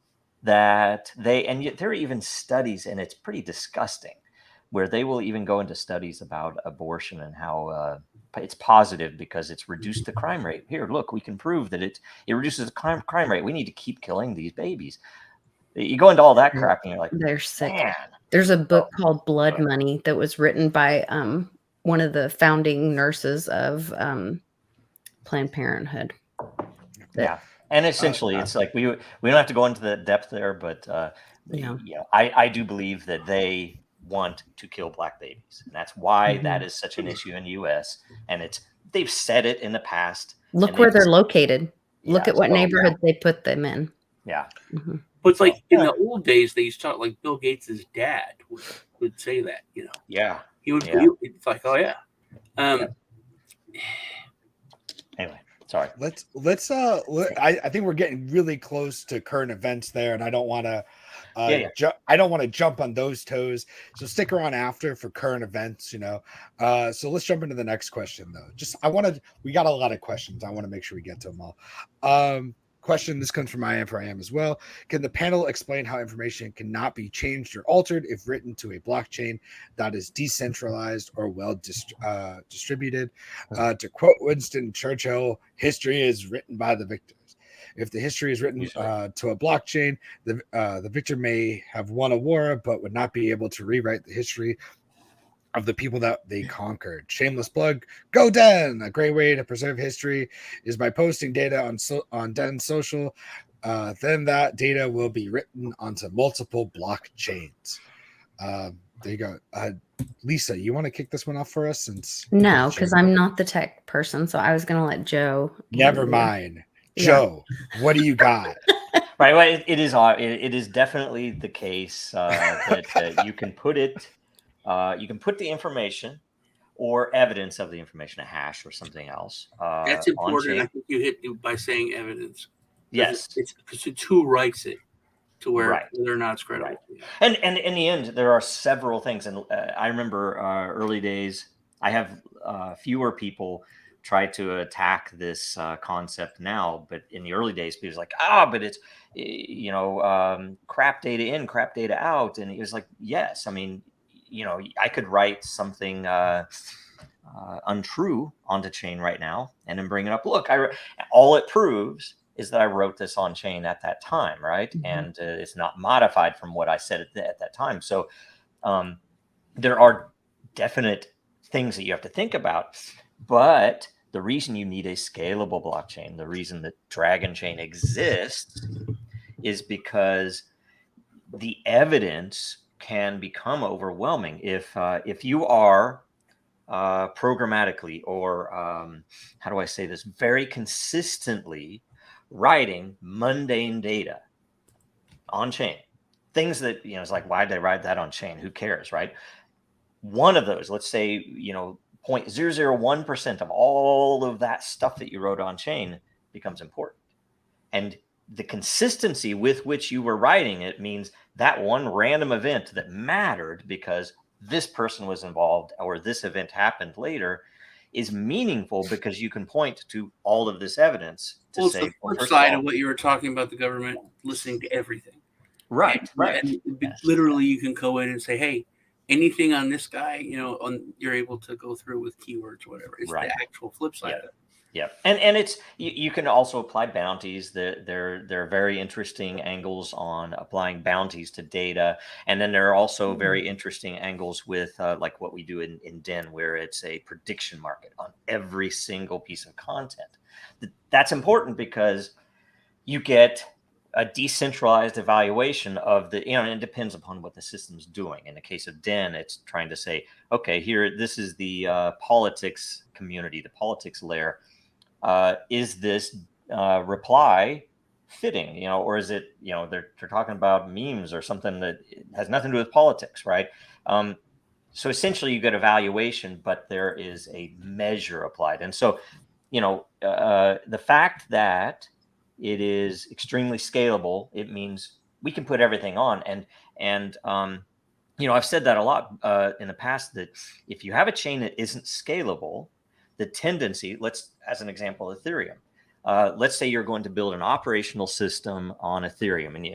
that and yet there are even studies, and it's pretty disgusting, where they will even go into studies about abortion and how it's positive because it's reduced the crime rate. Here, look, we can prove that it reduces the crime rate. We need to keep killing these babies. You go into all that crap, and you're like, they're sick. man. There's a book called Blood Money that was written by one of the founding nurses of Planned Parenthood. And essentially, it's like we don't have to go into the depth there, but I do believe that they want to kill Black babies, and that's why that is such an issue in the U.S. And they've said it in the past. Look where they're located. Look at what neighborhood they put them in. But it's like in the old days, they used to talk, like Bill Gates' dad would say that, he would. It's like, oh yeah. Anyway, sorry. I think we're getting really close to current events there, and I don't want to. I don't want to jump on those toes. So stick around after for current events. So let's jump into the next question though. We got a lot of questions. I want to make sure we get to them all. Question, this comes from I Am for I Am as well. Can the panel explain how information cannot be changed or altered if written to a blockchain that is decentralized or well distributed? To quote Winston Churchill, history is written by the victors. If the history is written to a blockchain, the victor may have won a war, but would not be able to rewrite the history of the people that they conquered. Shameless plug, go Den! A great way to preserve history is by posting data on Den social. Then that data will be written onto multiple blockchains. There you go. Lisa, you want to kick this one off for us? No, because I'm not the tech person, so I was going to let Joe. Never mind. Joe, what do you got? Right. Well, it is definitely the case that you can put it. You can put the information or evidence of the information, a hash or something else. That's important. I think you hit by saying evidence. Yes. It's who writes it to where whether or not it's credible. Right. And in the end, there are several things. And I remember early days, I have fewer people try to attack this concept now. But in the early days, people was like, but it's, crap data in, crap data out. And it was like, yes, I mean, I could write something untrue onto chain right now and then bring it up. Look, all it proves is that I wrote this on chain at that time, right? And it's not modified from what I said at that time. So there are definite things that you have to think about. But the reason you need a scalable blockchain, the reason that Dragon Chain exists, is because the evidence can become overwhelming if you are programmatically or how do I say this, very consistently writing mundane data on chain, things that it's like, why did I write that on chain? Who cares, right? One of those, let's say 0.001% of all of that stuff that you wrote on chain becomes important, and the consistency with which you were writing it means that one random event that mattered because this person was involved or this event happened later is meaningful because you can point to all of this evidence to say, the flip side of what you were talking about, the government listening to everything. Right. And literally you can go in and say, hey, anything on this guy, you're able to go through with keywords or whatever. It's the actual flip side of it. Yeah, and it's you can also apply bounties. There are very interesting angles on applying bounties to data, and then there are also very interesting angles with like what we do in Den, where it's a prediction market on every single piece of content. That's important because you get a decentralized evaluation of the, and it depends upon what the system's doing. In the case of Den, it's trying to say, okay, here, this is the politics community, the politics layer. Is this reply fitting, or is it, they're talking about memes or something that has nothing to do with politics, right? So essentially you get evaluation, but there is a measure applied. And so, the fact that it is extremely scalable, it means we can put everything on. And I've said that a lot in the past, that if you have a chain that isn't scalable, the tendency, as an example, Ethereum. Let's say you're going to build an operational system on Ethereum, and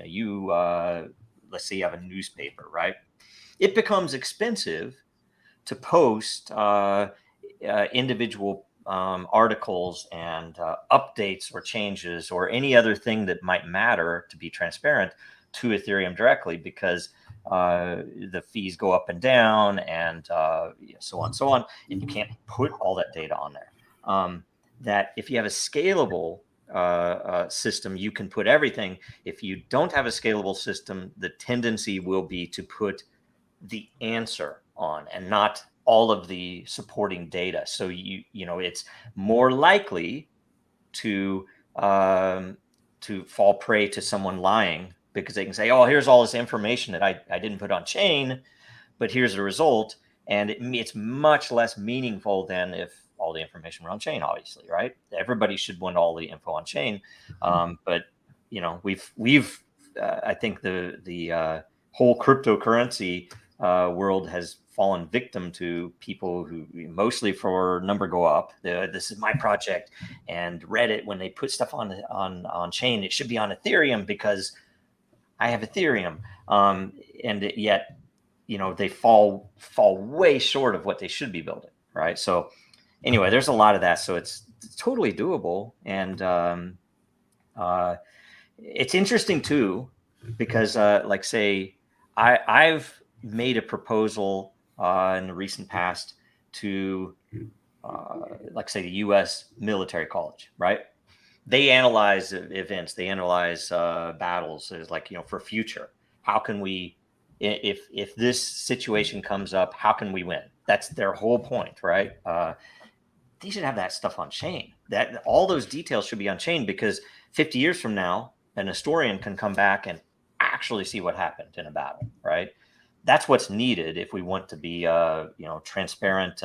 let's say you have a newspaper, right? It becomes expensive to post individual articles and updates or changes or any other thing that might matter to be transparent to Ethereum directly, because the fees go up and down, and so on, and you can't put all that data on there. That if you have a scalable system, you can put everything. If you don't have a scalable system, the tendency will be to put the answer on and not all of the supporting data. So it's more likely to fall prey to someone lying, because they can say, oh, here's all this information that I didn't put on chain, but here's the result. And it's much less meaningful than if all the information were on chain, obviously, right? Everybody should want all the info on chain. But we've I think the whole cryptocurrency world has fallen victim to people who mostly for number go up. This is my project, and Reddit, when they put stuff on chain, it should be on Ethereum because I have Ethereum. And yet, they fall way short of what they should be building, right? So anyway, there's a lot of that. So it's totally doable. And it's interesting too, because say I've made a proposal in the recent past to say the U.S. military college, right? They analyze events, they analyze battles, as for future. How can we, if this situation comes up, how can we win? That's their whole point, right? They should have that stuff on chain. That all those details should be on chain, because 50 years from now, an historian can come back and actually see what happened in a battle, right? That's what's needed if we want to be, transparent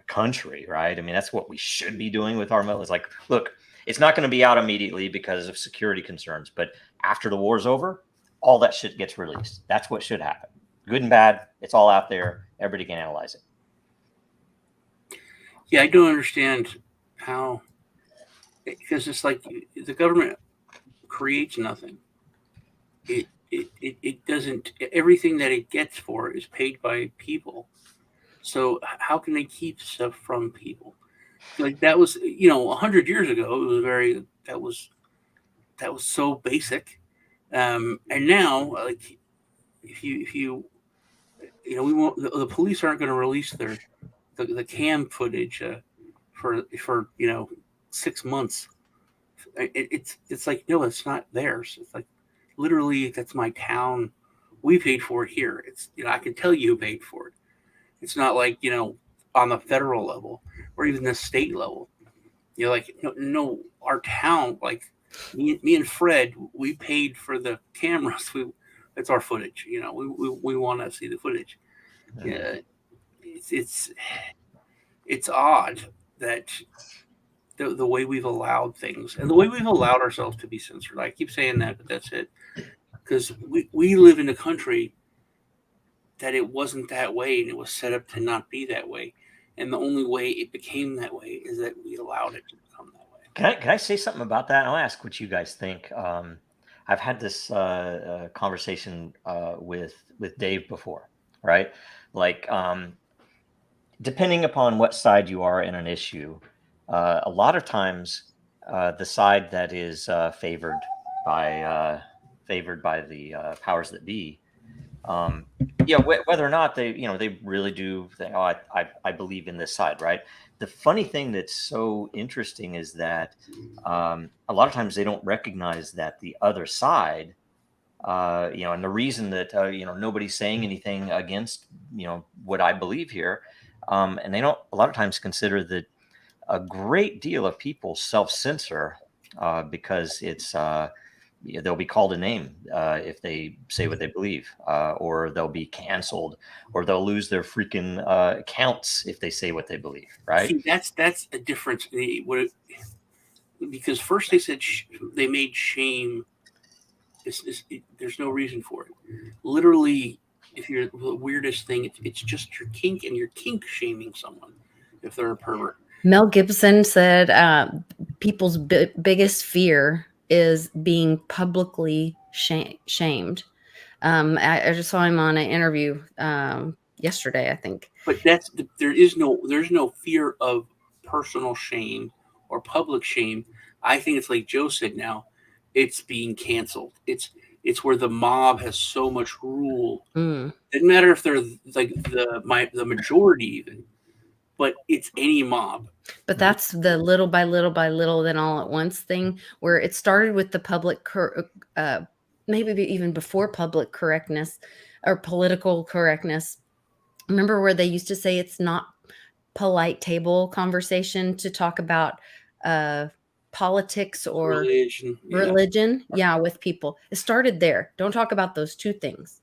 country, right? I mean, that's what we should be doing with our military. It's like, look, it's not going to be out immediately because of security concerns, but after the war's over, all that shit gets released. That's what should happen. Good and bad, it's all out there. Everybody can analyze it. Yeah, I don't understand how, because it's like the government creates nothing. It doesn't, everything that it gets for is paid by people. So how can they keep stuff from people? Like that was, 100 years ago, it was that was so basic. And now, like, if you we won't, the police aren't going to release the cam footage for 6 months. It's like, no, it's not theirs. It's like, literally, that's my town. We paid for it here. It's, I can tell you who paid for it. It's not like, on the federal level or even the state level. No, our town, like me and Fred, we paid for the cameras. It's our footage. We want to see the footage. Yeah, it's odd that the way we've allowed things and the way we've allowed ourselves to be censored. I keep saying that, but that's it. Because we live in a country that it wasn't that way, and it was set up to not be that way. And the only way it became that way is that we allowed it to become that way. Can I say something about that? I'll ask what you guys think. I've had this conversation with Dave before, right? Like, depending upon what side you are in an issue, a lot of times the side that is favored by the powers that be, whether or not they really do think, oh, I believe in this side, right? The funny thing that's so interesting is that a lot of times they don't recognize that the other side, and the reason that nobody's saying anything against what I believe here, and they don't a lot of times consider that a great deal of people self-censor because it's they'll be called a name if they say what they believe, or they'll be canceled, or they'll lose their freaking accounts if they say what they believe, right? See, that's a difference. Because first they said they made shame There's no reason for it. Literally, if you're the weirdest thing, it's just your kink, and you're kink shaming someone if they're a pervert. Mel Gibson said people's biggest fear is being publicly shamed. I just saw him on an interview yesterday, I think. But there's no fear of personal shame or public shame. I think it's like Joe said. Now, it's being canceled. It's where the mob has so much rule. Doesn't matter if they're like the majority even, but it's any mob. But that's the little by little by little, then all at once thing, where it started with the public, maybe even before public correctness or political correctness. Remember where they used to say it's not polite table conversation to talk about politics or religion, with people. It started there. Don't talk about those two things.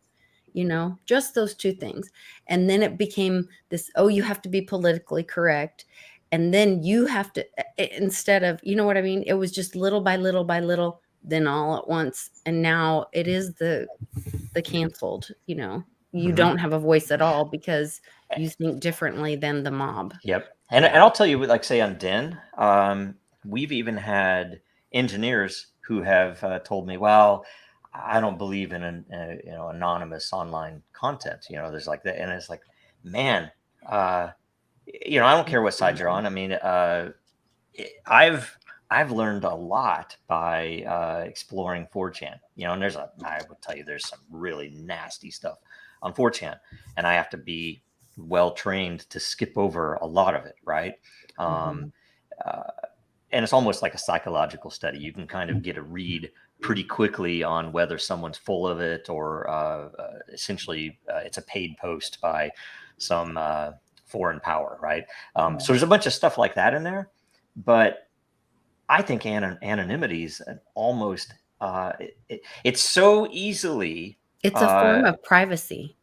Just those two things. And then it became this, you have to be politically correct. And then you have to, instead of, you know what I mean? It was just little by little by little, then all at once. And now it is the canceled, you don't have a voice at all because you think differently than the mob. Yep. And I'll tell you, like say on Den, we've even had engineers who have told me, well, I don't believe in anonymous online content. There's like that, and it's like, man, I don't care what side you're on. I mean, I've learned a lot by exploring 4chan. And I would tell you, there's some really nasty stuff on 4chan, and I have to be well trained to skip over a lot of it, right? And it's almost like a psychological study. You can kind of get a read pretty quickly on whether someone's full of it or essentially it's a paid post by some foreign power, right? So there's a bunch of stuff like that in there, but I think anonymity is almost it's so easily it's a form of privacy,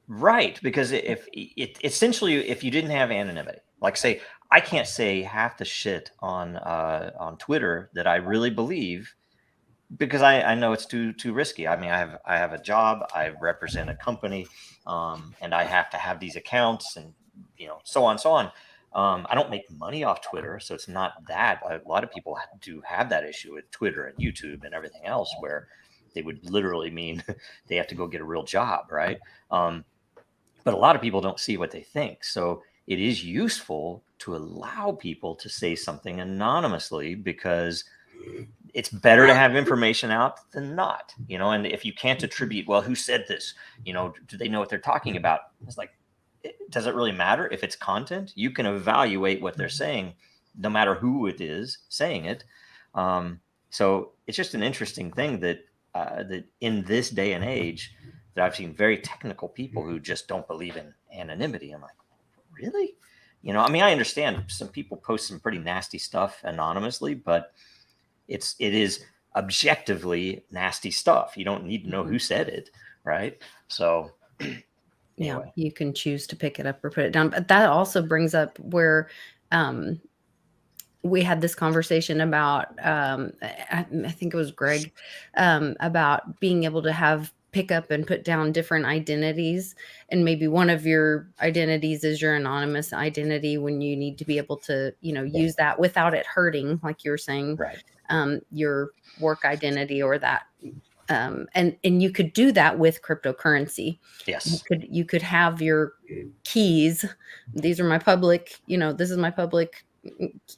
right? Because if essentially if you didn't have anonymity, like say I can't say half the shit on Twitter that I really believe, because I know it's too risky. I mean, I have a job, I represent a company, and I have to have these accounts, and so on. I don't make money off Twitter, so it's not that. A lot of people do have that issue with Twitter and YouTube and everything else, where they would literally mean they have to go get a real job, right? But a lot of people don't see what they think, so it is useful to allow people to say something anonymously, because it's better to have information out than not, and if you can't attribute, well, who said this, do they know what they're talking about? It's like, does it really matter if it's content? You can evaluate what they're saying, no matter who it is saying it. So it's just an interesting thing that in this day and age, that I've seen very technical people who just don't believe in anonymity. I'm like, really? I mean, I understand some people post some pretty nasty stuff anonymously, but it is objectively nasty stuff. You don't need to know who said it, right? So anyway. You can choose to pick it up or put it down. But that also brings up where we had this conversation about, I think it was Greg, about being able to pick up and put down different identities. And maybe one of your identities is your anonymous identity, when you need to be able to, use that without it hurting, like you were saying, right. Your work identity or that. And you could do that with cryptocurrency. Yes. You could have your keys. These are my public, this is my public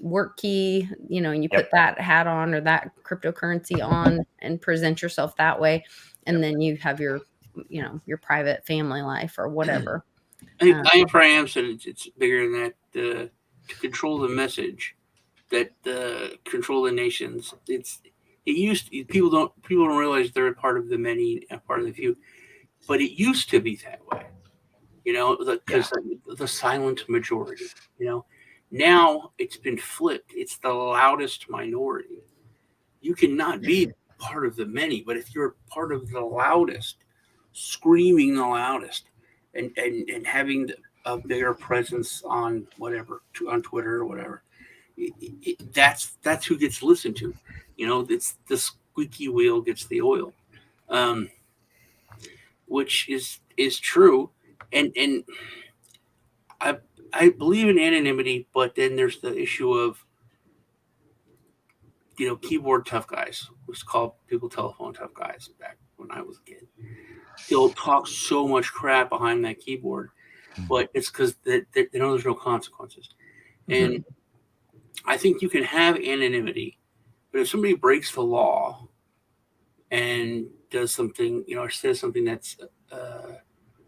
work key, and you put that hat on or that cryptocurrency on and present yourself that way. And then you have your, your private family life or whatever. I think IFRAM said it's bigger than that, to control the message, that control the nations. People don't realize they're a part of the many, a part of the few, but it used to be that way, because the silent majority, now it's been flipped. It's the loudest minority. You cannot be part of the many, but if you're part of the loudest, screaming the loudest, and having a bigger presence on whatever, on Twitter or whatever, that's who gets listened to. It's the squeaky wheel gets the oil. which is true, and I believe in anonymity, but then there's the issue of keyboard tough guys. It was called people telephone tough guys back when I was a kid. They'll talk so much crap behind that keyboard, but it's because they know there's no consequences. And I think you can have anonymity, but if somebody breaks the law and does something, or says something that's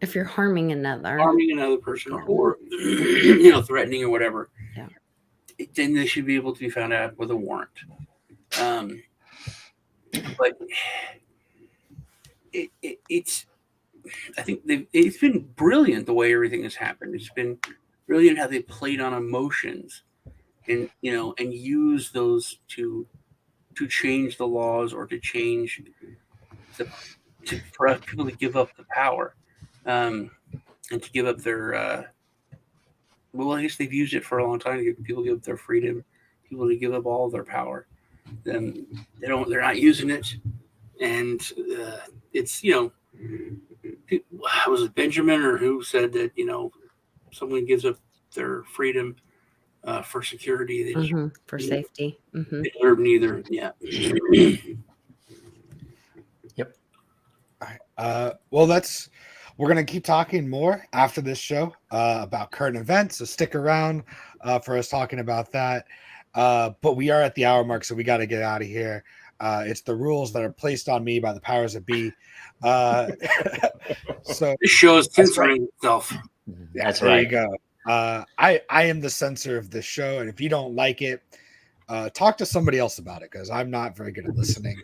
if you're harming another person or threatening or whatever, then they should be able to be found out with a warrant. But it's I think it's been brilliant the way everything has happened. It's been brilliant how they played on emotions and use those to change the laws or to change for people to give up the power and to give up their well, I guess they've used it for a long time to give people give up their freedom, people to give up all of their power. Then they're not using it, and it's was it Benjamin or who said that someone gives up their freedom for security, they for safety. They deserve neither. Yeah. Yep. All right. Well, we're gonna keep talking more after this show about current events. So stick around for us talking about that. But we are at the hour mark, so we got to get out of here. It's the rules that are placed on me by the powers that be. So this show is censoring itself. Yeah, that's there right. You go. I am the censor of this show, and if you don't like it, talk to somebody else about it because I'm not very good at listening.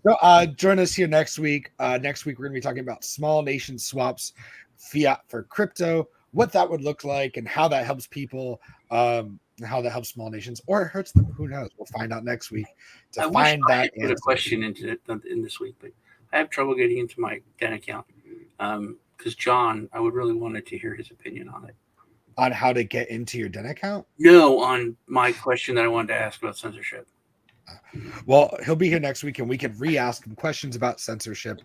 So, join us here next week. Next week, we're going to be talking about small nation swaps, fiat for crypto, what that would look like, and how that helps people, how that helps small nations, or it hurts them. Who knows? We'll find out next week. I wish I had put a question in this week, but I have trouble getting into my Den account because John, I would really wanted to hear his opinion on it. On how to get into your Den account? No, on my question that I wanted to ask about censorship. Well, he'll be here next week and we can re-ask him questions about censorship.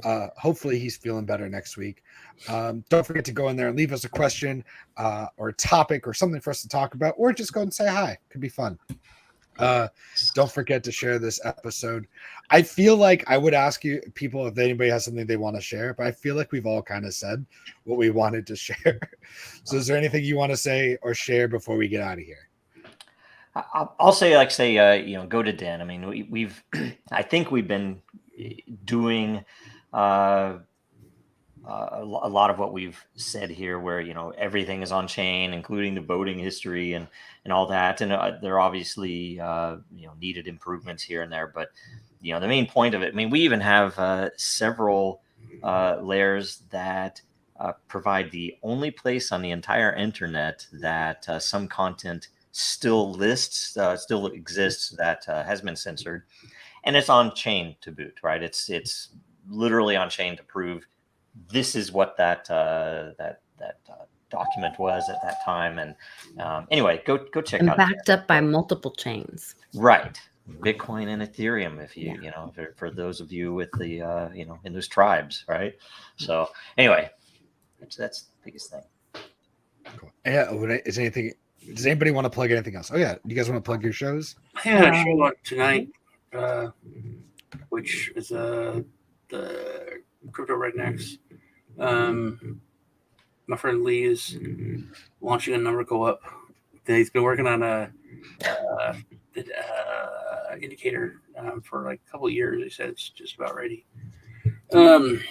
Hopefully he's feeling better next week. Don't forget to go in there and leave us a question or a topic or something for us to talk about, or just go and say hi. Could be fun. Don't forget to share this episode. I feel like I would ask you people if anybody has something they want to share, but I feel like we've all kind of said what we wanted to share. So is there anything you want to say or share before we get out of here? I'll say, go to Den. I mean, we've, I think we've been doing a lot of what we've said here, where everything is on chain, including the voting history and all that. And there are obviously needed improvements here and there, but the main point of it. I mean, we even have several layers that provide the only place on the entire internet that some content still exists that has been censored, and it's on chain to boot, right? It's literally on chain to prove this is what that document was at that time. And anyway, go check and out. Backed up by multiple chains, right? Bitcoin and Ethereum, if you for those of you with the in those tribes, right? So anyway, that's the biggest thing. Cool. Yeah. Does anybody want to plug anything else? Oh yeah, you guys want to plug your shows? I had a show on tonight, which is the Crypto Rednecks. My friend Lee is launching a number go up. He's been working on a indicator for like a couple of years. He said it's just about ready. And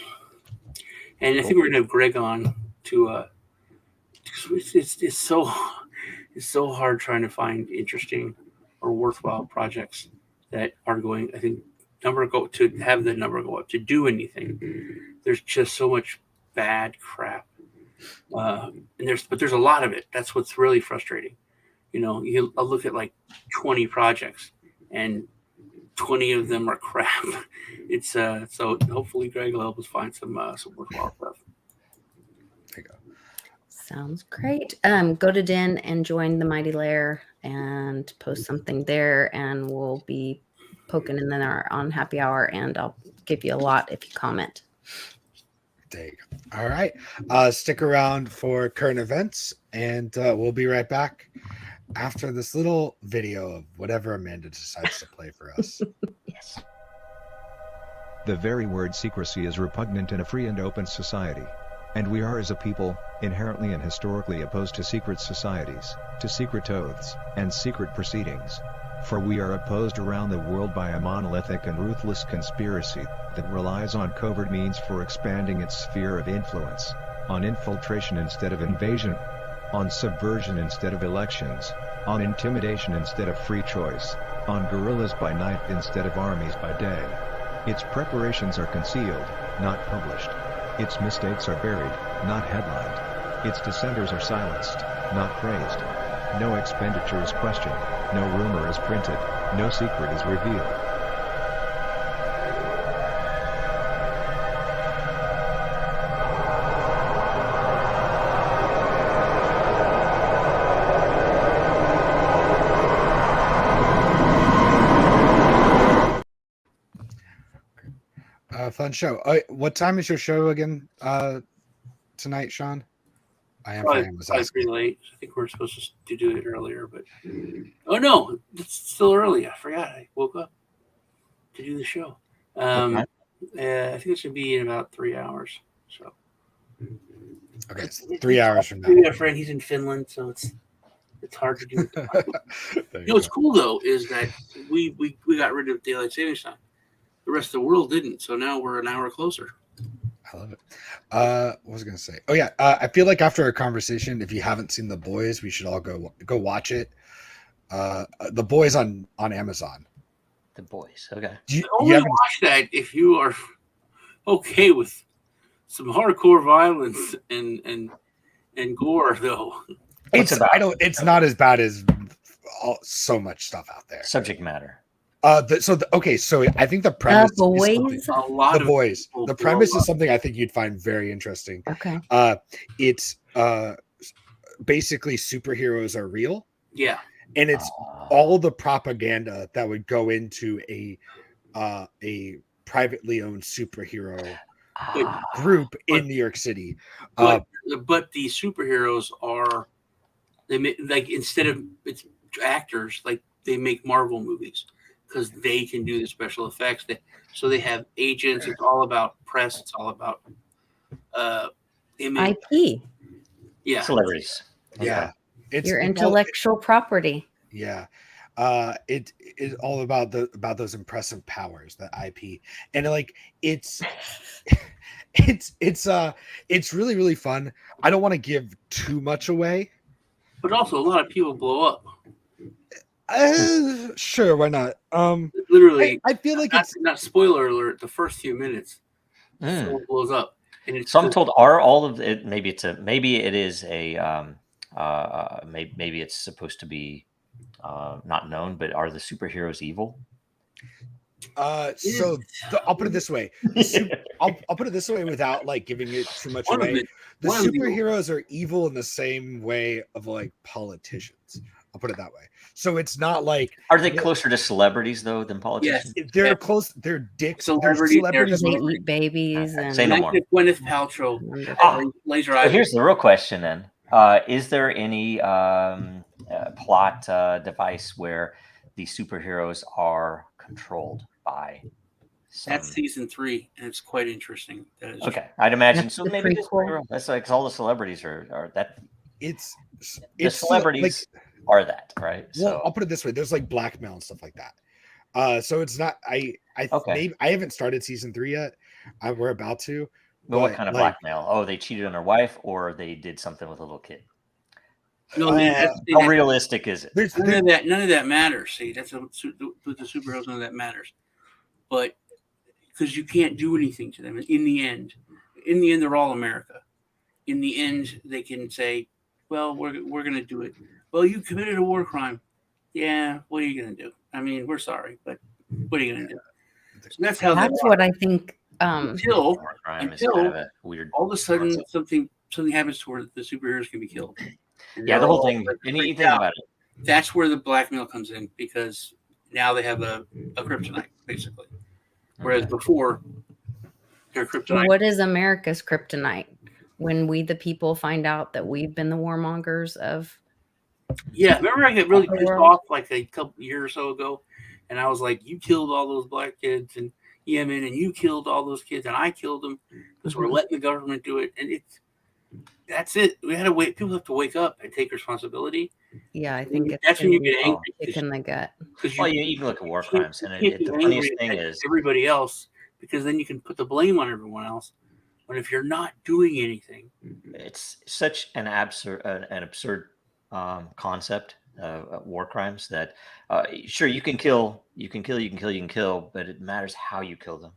I think we're gonna have Greg on to. It's so hard trying to find interesting or worthwhile projects that are going. I think to have the number go up to do anything. There's just so much bad crap, and there's a lot of it. That's what's really frustrating. I'll look at like 20 projects, and 20 of them are crap. It's so hopefully Greg will help us find some worthwhile stuff. There you go. Sounds great. Go to Den and join the Mighty Lair and post something there, and we'll be poking in there on happy hour, and I'll give you a lot if you comment. There you go. All right. Stick around for current events, and we'll be right back after this little video of whatever Amanda decides to play for us. Yes. The very word secrecy is repugnant in a free and open society. And we are as a people, inherently and historically opposed to secret societies, to secret oaths, and secret proceedings. For we are opposed around the world by a monolithic and ruthless conspiracy that relies on covert means for expanding its sphere of influence, on infiltration instead of invasion, on subversion instead of elections, on intimidation instead of free choice, on guerrillas by night instead of armies by day. Its preparations are concealed, not published. Its mistakes are buried, not headlined. Its dissenters are silenced, not praised. No expenditure is questioned, no rumor is printed, no secret is revealed. Fun show. What time is your show again tonight, Sean? I am Probably pretty late. I think we're supposed to do it earlier, but oh no, it's still early. I forgot. I woke up to do the show. I think it should be in about 3 hours. So okay, it's 3 hours from now. We got a friend. He's in Finland, so it's hard to do. What's cool though is that we got rid of daylight savings time. The rest of the world didn't, so now we're an hour closer. I love it. What was I going to say? Oh yeah, I feel like after our conversation, if you haven't seen The Boys, we should all go watch it. The Boys on Amazon. The Boys. Okay. You only watch that if you are okay with some hardcore violence and gore, though. It's not as bad as so much stuff out there. Subject matter. So I think the premise Boys. The Boys. The premise is something I think you'd find very interesting. Okay. It's basically superheroes are real. Yeah. And it's all the propaganda that would go into a privately owned superhero group in New York City. But the superheroes are instead of it's actors, like they make Marvel movies because they can do the special effects. So they have agents. It's all about press. It's all about image. IP. Yeah. Celebrities. Yeah. It's your intellectual property. Yeah. It is all about those impressive powers, the IP. And it's really, really fun. I don't want to give too much away. But also a lot of people blow up. Sure, why not? Literally, I feel like it's not spoiler alert. The first few minutes, someone blows up, and it's. So I'm told, are all of it? Maybe it's maybe it's supposed to be not known, but are the superheroes evil? I'll put it this way. I'll put it this way without giving it too much away. The superheroes are evil in the same way of politicians. I'll put it that way. So it's not are they closer to celebrities though than politicians? Yes, they're close. They're dicks. Celebrities. They eat babies. And say no more. Gwyneth Paltrow. Laser eyes. So here's the real question then: is there any plot device where the superheroes are controlled by? That's season 3, and it's quite interesting. That is okay. I'd imagine so. Maybe that's like all the celebrities are that. It's the celebrities are that right? Well, I'll put it this way: there's blackmail and stuff like that. So it's not. I haven't started season 3 yet. We're about to. But what kind of blackmail? Oh, they cheated on their wife, or they did something with a little kid. No, how realistic is it? None of that matters. See, that's with the superheroes. None of that matters. But because you can't do anything to them in the end, they're all America. In the end, they can say, "Well, we're going to do it." Well, you committed a war crime. Yeah, what are you going to do? I mean, we're sorry, but what are you going to do? So that's how. That's what I think. Until kind of a weird. All of a sudden, something happens to where the superheroes can be killed. Yeah, the whole thing. Anything about it. That's where the blackmail comes in because now they have a kryptonite, basically. Whereas before, their kryptonite. What is America's kryptonite? When we, the people, find out that we've been the warmongers of. Yeah, remember I got really the pissed world? off like a couple years or so ago, and I was like, "You killed all those black kids in Yemen, and you killed all those kids, and I killed them because we're letting the government do it." And that's it. We had to wait. People have to wake up and take responsibility. Yeah, I think That's when you get angry. kick in the gut. Well, you can look at war crimes, and You can't the be funniest angry thing at is everybody else, because then you can put the blame on everyone else. But if you're not doing anything, it's such an absurd concept of war crimes that sure you can kill, but it matters how you kill them,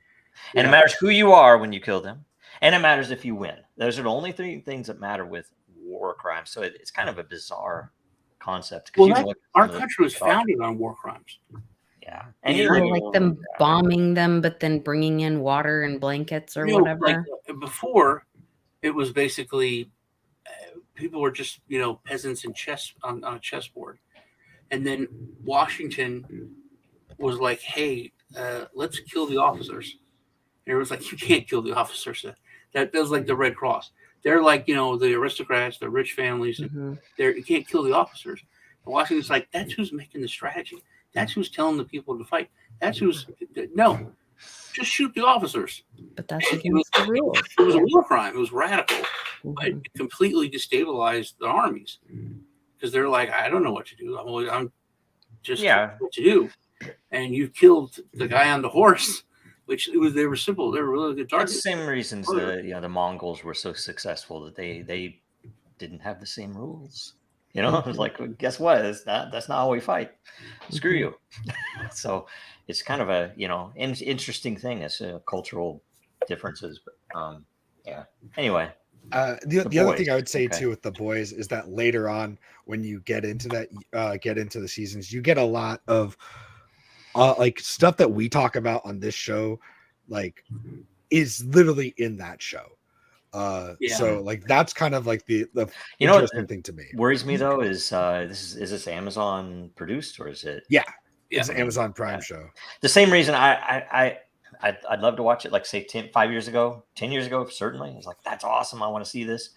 and it matters who you are when you kill them, and it matters if you win. Those are the only three things that matter with war crimes. So it's kind of a bizarre concept. Well, our country was founded on war crimes. Yeah, and like them bombing them, but then bringing in water and blankets or whatever. Like before, it was basically people were just peasants in on a chessboard, and then Washington was like, "Hey, let's kill the officers." And it was like, "You can't kill the officers." That was like the Red Cross. They're like the aristocrats, the rich families. You can't kill the officers. And Washington's like, that's who's making the strategy. That's who's telling the people to fight. That's who's no, just shoot the officers. But that's against the rules. It was a war crime. It was radical, but it completely destabilized the armies because they're like, I don't know what to do. I'm just what to do. And you killed the guy on the horse, which they were simple. They were really good targets. It's the same reasons the Mongols were so successful, that they didn't have the same rules. It's like, well, guess what? That's not how we fight. Screw you. So it's kind of a interesting thing. It's cultural differences, but Anyway, the other thing I would say too with the boys is that later on, when you get into the seasons, you get a lot of like stuff that we talk about on this show, like is literally in that show. So like that's kind of like the interesting thing to me. Worries me though is this Amazon produced, or is it? It's an Amazon Prime show. The same reason I'd love to watch it, like say 10 years ago, certainly. It's like, that's awesome, I want to see this.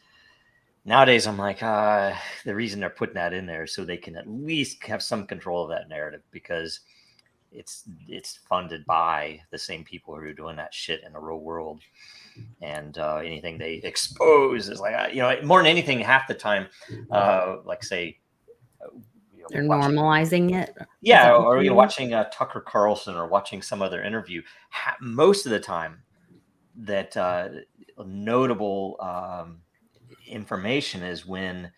Nowadays I'm like, the reason they're putting that in there is so they can at least have some control of that narrative, because it's funded by the same people who are doing that shit in the real world. And anything they expose is like, more than anything, half the time, like say, they're normalizing it. Yeah, or watching Tucker Carlson or watching some other interview. Most of the time, that notable information is when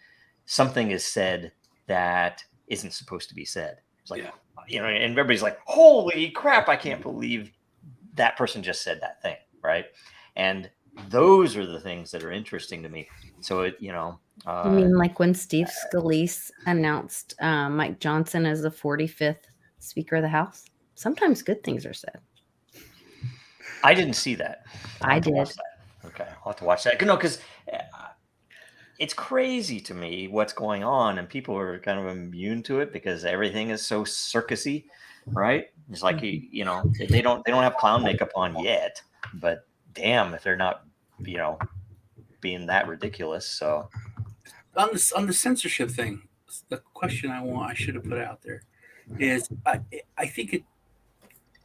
something is said that isn't supposed to be said. It's like, and everybody's like, "Holy crap! I can't believe that person just said that thing," right? And those are the things that are interesting to me. So I mean, like when Steve Scalise announced Mike Johnson as the 45th Speaker of the House. Sometimes good things are said. I didn't see that. I did. Okay, I'll have to watch that. No, because it's crazy to me what's going on, and people are kind of immune to it because everything is so circusy, right? It's like they don't have clown makeup on yet, but damn if they're not being that ridiculous. So on the censorship thing, the question I should have put out there is, I think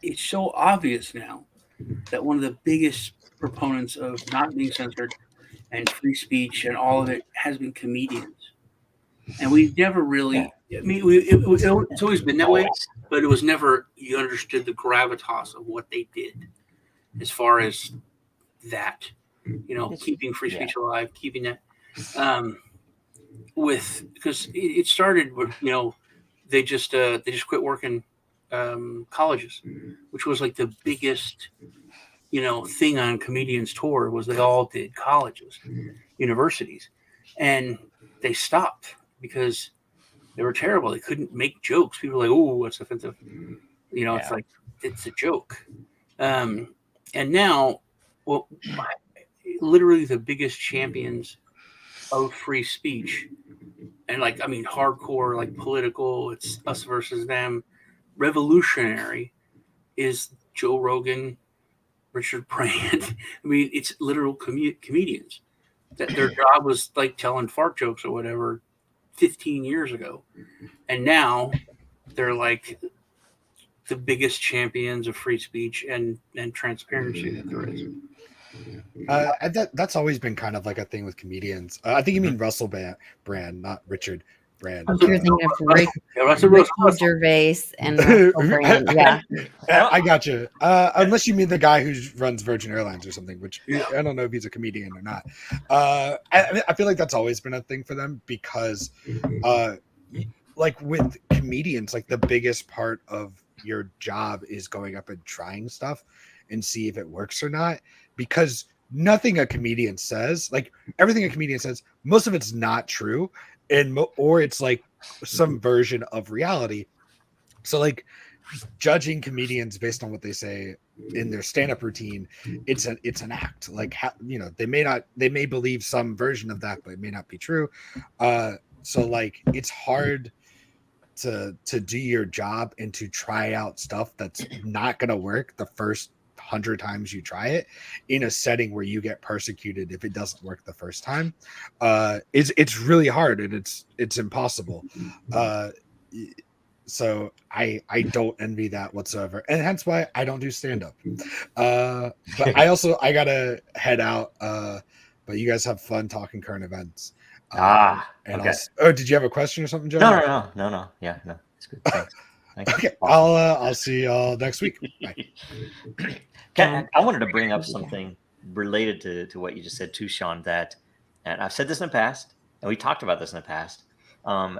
it's so obvious now that one of the biggest proponents of not being censored and free speech and all of it has been comedians, and we've never really. I mean, it's always been that way, but it was never, you understood the gravitas of what they did as far as that, keeping free speech alive, keeping that, because it started with, they just quit working colleges, which was like the biggest, thing on comedians tour, was they all did colleges, universities, and they stopped because they were terrible. They couldn't make jokes. People were like, "Oh, what's offensive?" It's like, it's a joke. And now, literally the biggest champions of free speech, and hardcore, like political, it's us versus them, revolutionary is Joe Rogan, Richard Brand. I mean, it's literal comedians that their job was like telling fart jokes or whatever 15 years ago. And now they're like the biggest champions of free speech and transparency that there is. That's always been kind of like a thing with comedians. I think you mean Russell Brand, not Richard Brand. You're thinking of Ricky Gervais and Russell Brand. Yeah, I got you. Unless you mean the guy who runs Virgin Airlines or something, which I don't know if he's a comedian or not. I feel like that's always been a thing for them because, like with comedians, like the biggest part of your job is going up and trying stuff and see if it works or not, because nothing a comedian says, like everything a comedian says, most of it's not true, and or it's like some version of reality. So like judging comedians based on what they say in their stand-up routine, it's an act. Like, you know, they may believe some version of that, but it may not be true. So like it's hard to do your job and to try out stuff that's not going to work the first 100 times you try it in a setting where you get persecuted if it doesn't work the first time. It's really hard, and it's impossible. So I don't envy that whatsoever, and hence why I don't do stand-up. But I gotta head out, but you guys have fun talking current events. And okay. Did you have a question or something, Joe? No. Yeah, no, it's good. Thanks. Okay, awesome. I'll see y'all next week. Bye. I wanted to bring up something related to what you just said too, Sean. That, and I've said this in the past, and we talked about this in the past. I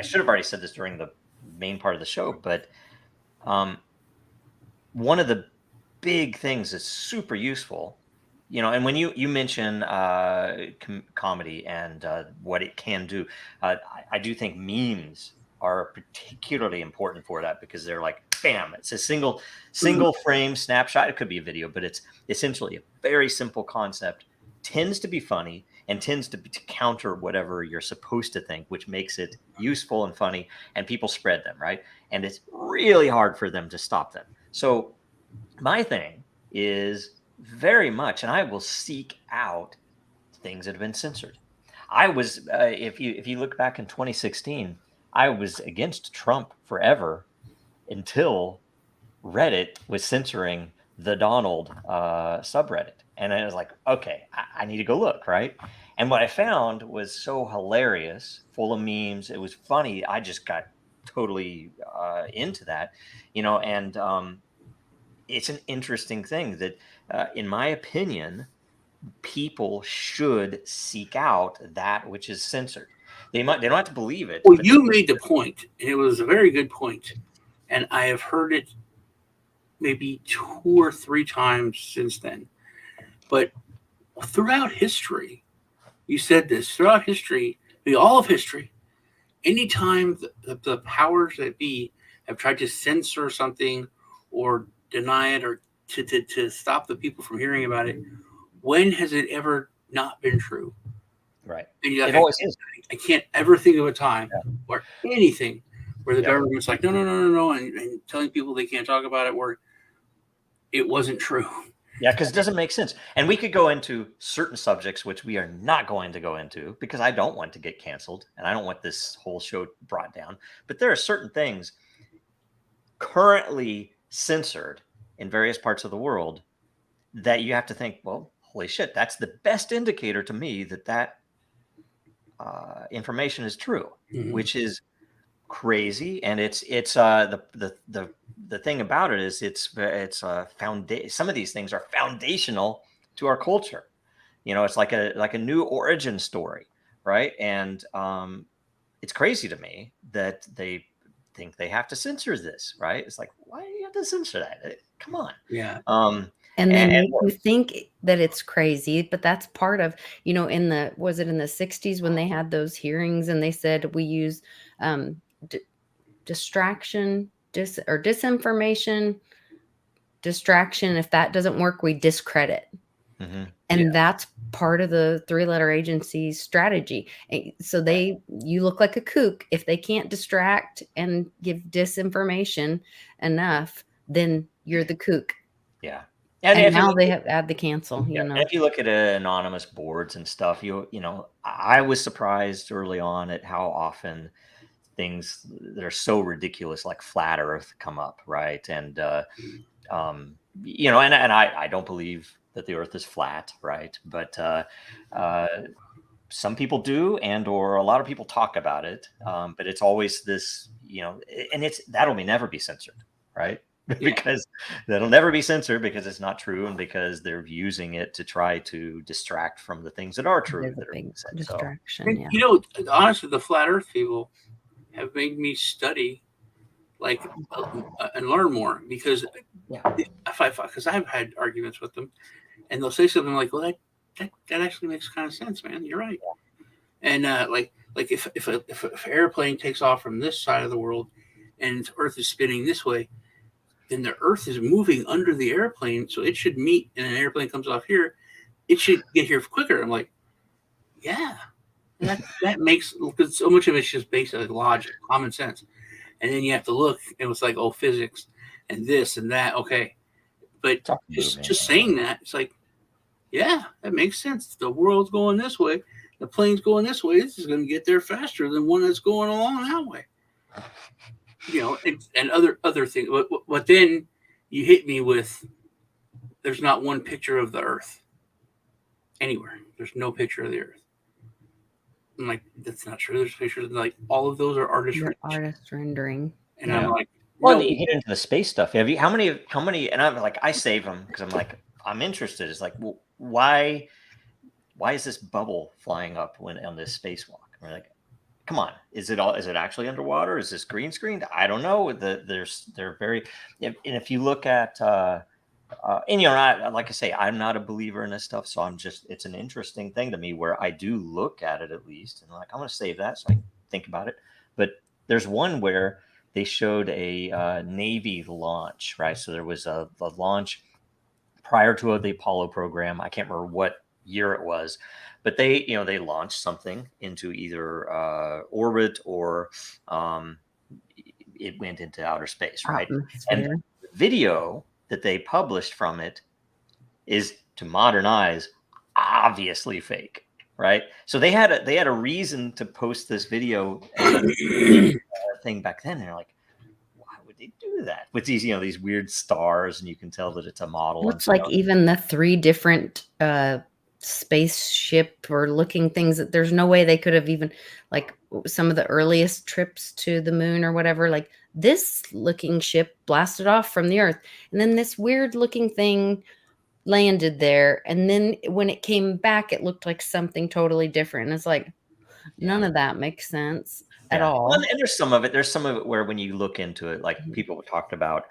should have already said this during the main part of the show, but one of the big things that's super useful. You know, and when you mention comedy and what it can do, I do think memes are particularly important for that, because they're like, bam, it's a single frame snapshot. It could be a video, but it's essentially a very simple concept, tends to be funny, and tends to counter whatever you're supposed to think, which makes it useful and funny, and people spread them, right? And it's really hard for them to stop them. So my thing is very much, and I will seek out things that have been censored. I was, if you look back in 2016, I was against Trump forever until Reddit was censoring the Donald subreddit, and I was like, okay, I need to go look, right? And what I found was so hilarious, full of memes. It was funny. I just got totally into that, you know, and it's an interesting thing that, in my opinion, people should seek out that which is censored. They don't have to believe it. Well, you made the point, and it was a very good point, and I have heard it maybe 2 or 3 times since then. But throughout history, you said this, throughout history, all of history, anytime the powers that be have tried to censor something or deny it or to stop the people from hearing about it, when has it ever not been true? Right. And like, it always is. I can't ever think of a time or anything where the government's like, no, and telling people they can't talk about it, where it wasn't true. Yeah, because it doesn't make sense. And we could go into certain subjects, which we are not going to go into, because I don't want to get canceled and I don't want this whole show brought down. But there are certain things currently censored in various parts of the world that you have to think, well, holy shit, that's the best indicator to me that information is true, which is crazy. And it's the thing about it is it's some of these things are foundational to our culture. You know, it's like a new origin story, right? And it's crazy to me that they think they have to censor this, right? It's like, why do you have to censor that? Come on. Yeah. And then you think that it's crazy, but that's part of, you know, was it in the 60s when they had those hearings and they said we use distraction, or disinformation, distraction. If that doesn't work, we discredit. And that's part of the 3-letter agency's strategy. So you look like a kook. If they can't distract and give disinformation enough, then you're the kook. Yeah. And now they have add the cancel, Yeah, and if you look at anonymous boards and stuff, you know, I was surprised early on at how often things that are so ridiculous, like flat Earth, come up, right? And you know, and I don't believe that the Earth is flat, right? But some people do, and or a lot of people talk about it. But it's always this, you know, and that'll never be censored, right? Because that'll never be censored because it's not true, and because they're using it to try to distract from the things that are true. There's a big said, distraction. You know, honestly, the flat Earth people have made me study, like, and learn more, because because I've had arguments with them, and they'll say something like, "Well, that actually makes kind of sense, man. You're right." And like if an airplane takes off from this side of the world, and Earth is spinning this way, then the Earth is moving under the airplane, so it should meet, and an airplane comes off here, it should get here quicker. I'm like, yeah, that makes, because so much of it's just based on logic, common sense, and then you have to look, and it's like, oh, physics, and this and that. Okay, but just saying that, it's like, yeah, that makes sense. The world's going this way, the plane's going this way. This is going to get there faster than one that's going along that way. You know, and other things. But then you hit me with, there's not one picture of the Earth anywhere. There's no picture of the Earth. I'm like, that's not true. There's pictures, like, all of those are artist rendering. And I'm like, well, you get into the space stuff. Have you? How many? And I'm like, I save them because I'm like, I'm interested. It's like, well, why is this bubble flying up on this spacewalk? And we're like, come on, is it actually underwater? Is this green screened? I don't know. They're very, and if you look at and you know, like I say, I'm not a believer in this stuff, so it's an interesting thing to me where I do look at it at least, and I'm like, I'm going to save that so I can think about it. But there's one where they showed a Navy launch, right? So there was a launch prior to the Apollo program. I can't remember what year it was, but they launched something into either orbit or it went into outer space, right? And the video that they published from it is, to modernize, obviously fake, right? So they had a reason to post this video thing back then, and they're like, why would they do that with these, you know, these weird stars, and you can tell that it's a model. Looks like even the 3 different spaceship or looking things, that there's no way they could have even, like, some of the earliest trips to the moon or whatever, like, this looking ship blasted off from the Earth, and then this weird looking thing landed there, and then when it came back, it looked like something totally different. And it's like, none of that makes sense at all. Well, and there's some of it where, when you look into it, like, people talked about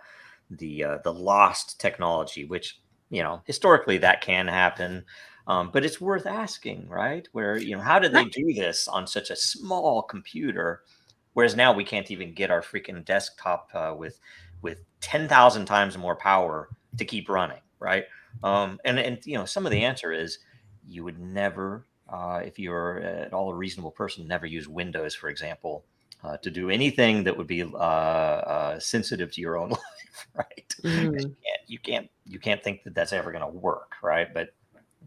the lost technology, which, you know, historically that can happen. But it's worth asking, right? Where, you know, how did they do this on such a small computer? Whereas now we can't even get our freaking desktop with 10,000 times more power to keep running, right? And you know, some of the answer is, you would never, if you're at all a reasonable person, never use Windows, for example, to do anything that would be sensitive to your own life, right? You can't think that that's ever going to work, right? But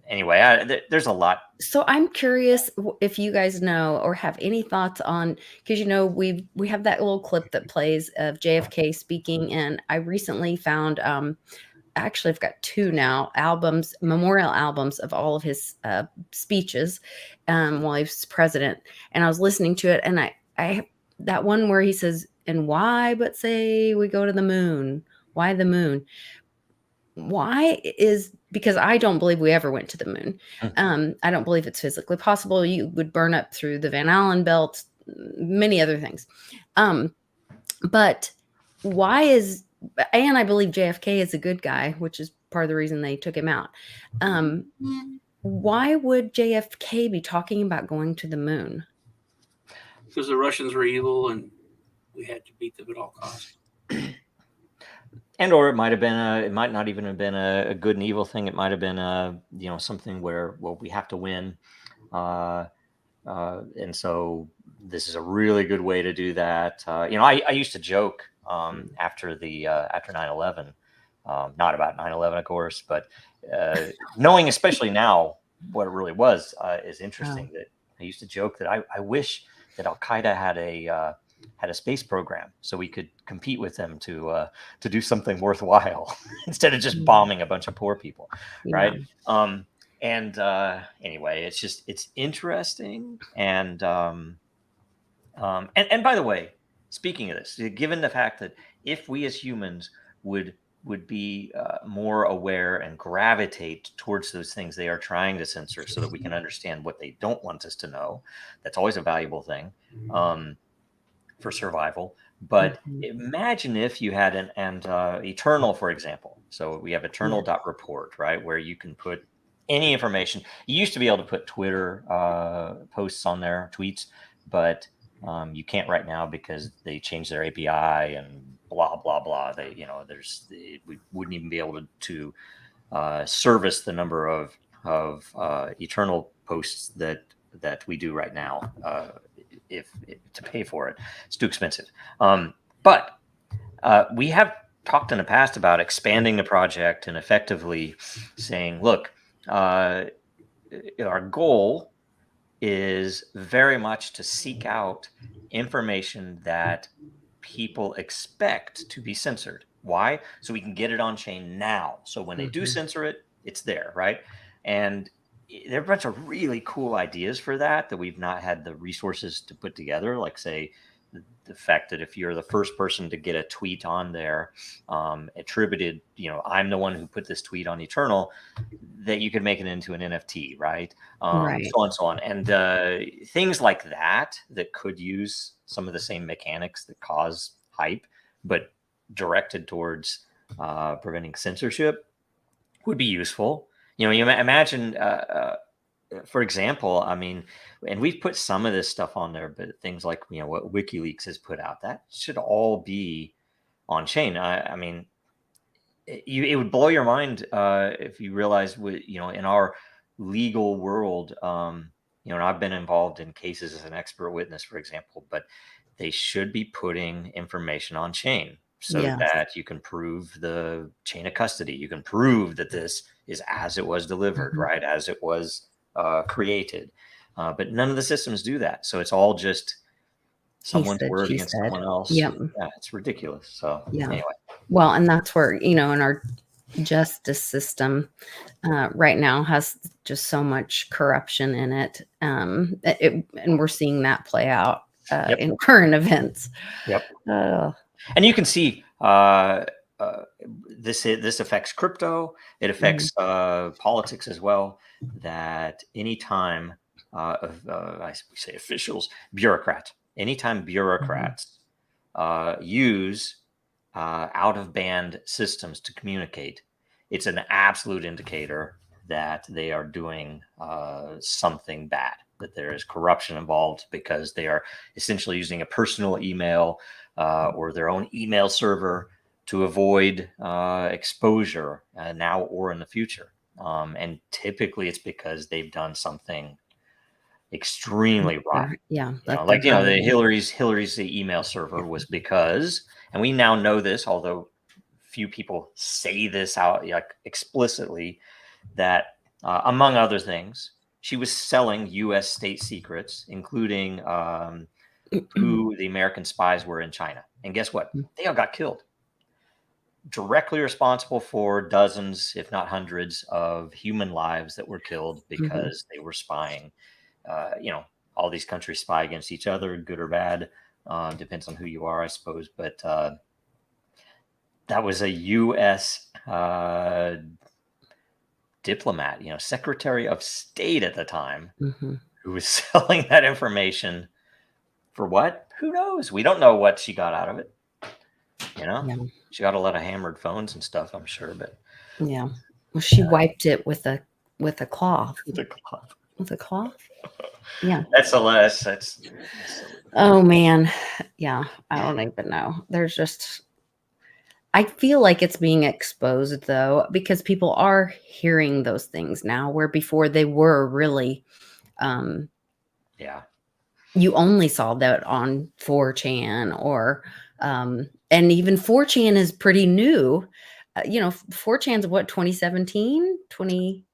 anyway, there's a lot. So I'm curious if you guys know or have any thoughts on, because, you know, we have that little clip that plays of JFK speaking, and I recently found, actually I've got 2 now, memorial albums of all of his speeches while he was president, and I was listening to it, and I that one where he says, and why but say we go to the moon? Why the moon? Because I don't believe we ever went to the moon. I don't believe it's physically possible. You would burn up through the Van Allen belt, many other things. But why and I believe JFK is a good guy, which is part of the reason they took him out. Why would JFK be talking about going to the moon? Because the Russians were evil and we had to beat them at all costs. And or it might have been it might not even have been a good and evil thing. It might have been something where, well, we have to win, and so this is a really good way to do that. I used to joke after 9/11, not about 9/11, of course, but knowing especially now what it really was is interesting. That I used to joke that I wish that Al Qaeda had a space program so we could compete with them to do something worthwhile instead of just bombing a bunch of poor people, right? Anyway, it's interesting, and by the way, speaking of this, given the fact that if we as humans would be more aware and gravitate towards those things they are trying to censor so that we can understand what they don't want us to know, that's always a valuable thing for survival. But imagine if you had an Eternal, for example. So we have eternal.report, right, where you can put any information. You used to be able to put Twitter posts on there, tweets, but you can't right now because they changed their API and blah blah blah. We wouldn't even be able to service the number of Eternal posts that we do right now. If to pay for it, it's too expensive. But we have talked in the past about expanding the project and effectively saying, look, our goal is very much to seek out information that people expect to be censored. Why? So we can get it on chain now. So when they do censor it, it's there, right? And there are a bunch of really cool ideas for that we've not had the resources to put together. Like, say, the fact that if you're the first person to get a tweet on there attributed, I'm the one who put this tweet on Eternal, that you could make it into an NFT, right? So on and so on. And things like that could use some of the same mechanics that cause hype, but directed towards preventing censorship would be useful. You imagine, for example, and we've put some of this stuff on there, but things like, what WikiLeaks has put out, that should all be on chain. It would blow your mind if you realize, in our legal world, and I've been involved in cases as an expert witness, for example, but they should be putting information on chain so that you can prove the chain of custody. You can prove that this is as it was delivered, right? As it was created. But none of the systems do that. So it's all just someone's word against someone else. Yeah, it's ridiculous. So anyway. Well, and that's where, in our justice system right now has just so much corruption in it. And we're seeing that play out in current events. And you can see this affects crypto. It affects politics as well. That anytime we say officials, bureaucrats, anytime bureaucrats use out of band systems to communicate, it's an absolute indicator that they are doing something bad, that there is corruption involved, because they are essentially using a personal email or their own email server to avoid exposure now or in the future. And typically it's because they've done something extremely wrong. The Hillary's email server was because, and we now know this, although few people say this out explicitly, that among other things, she was selling U.S. state secrets, including who the American spies were in China. And guess what? They all got killed. Directly responsible for dozens, if not hundreds, of human lives that were killed because they were spying. All these countries spy against each other, good or bad. Depends on who you are, I suppose. But that was a U.S. diplomat, Secretary of State at the time, who was selling that information for what? Who knows? We don't know what she got out of it. She got a lot of hammered phones and stuff, I'm sure. But well, she wiped it with a cloth. With a cloth. Yeah. That's a less. That's. Oh man, yeah. I don't even know. There's just. I feel like it's being exposed though, because people are hearing those things now, where before they were really, um, Yeah. you only saw that on 4chan or, and even 4chan is pretty new. 4chan's what, 2017, 2016?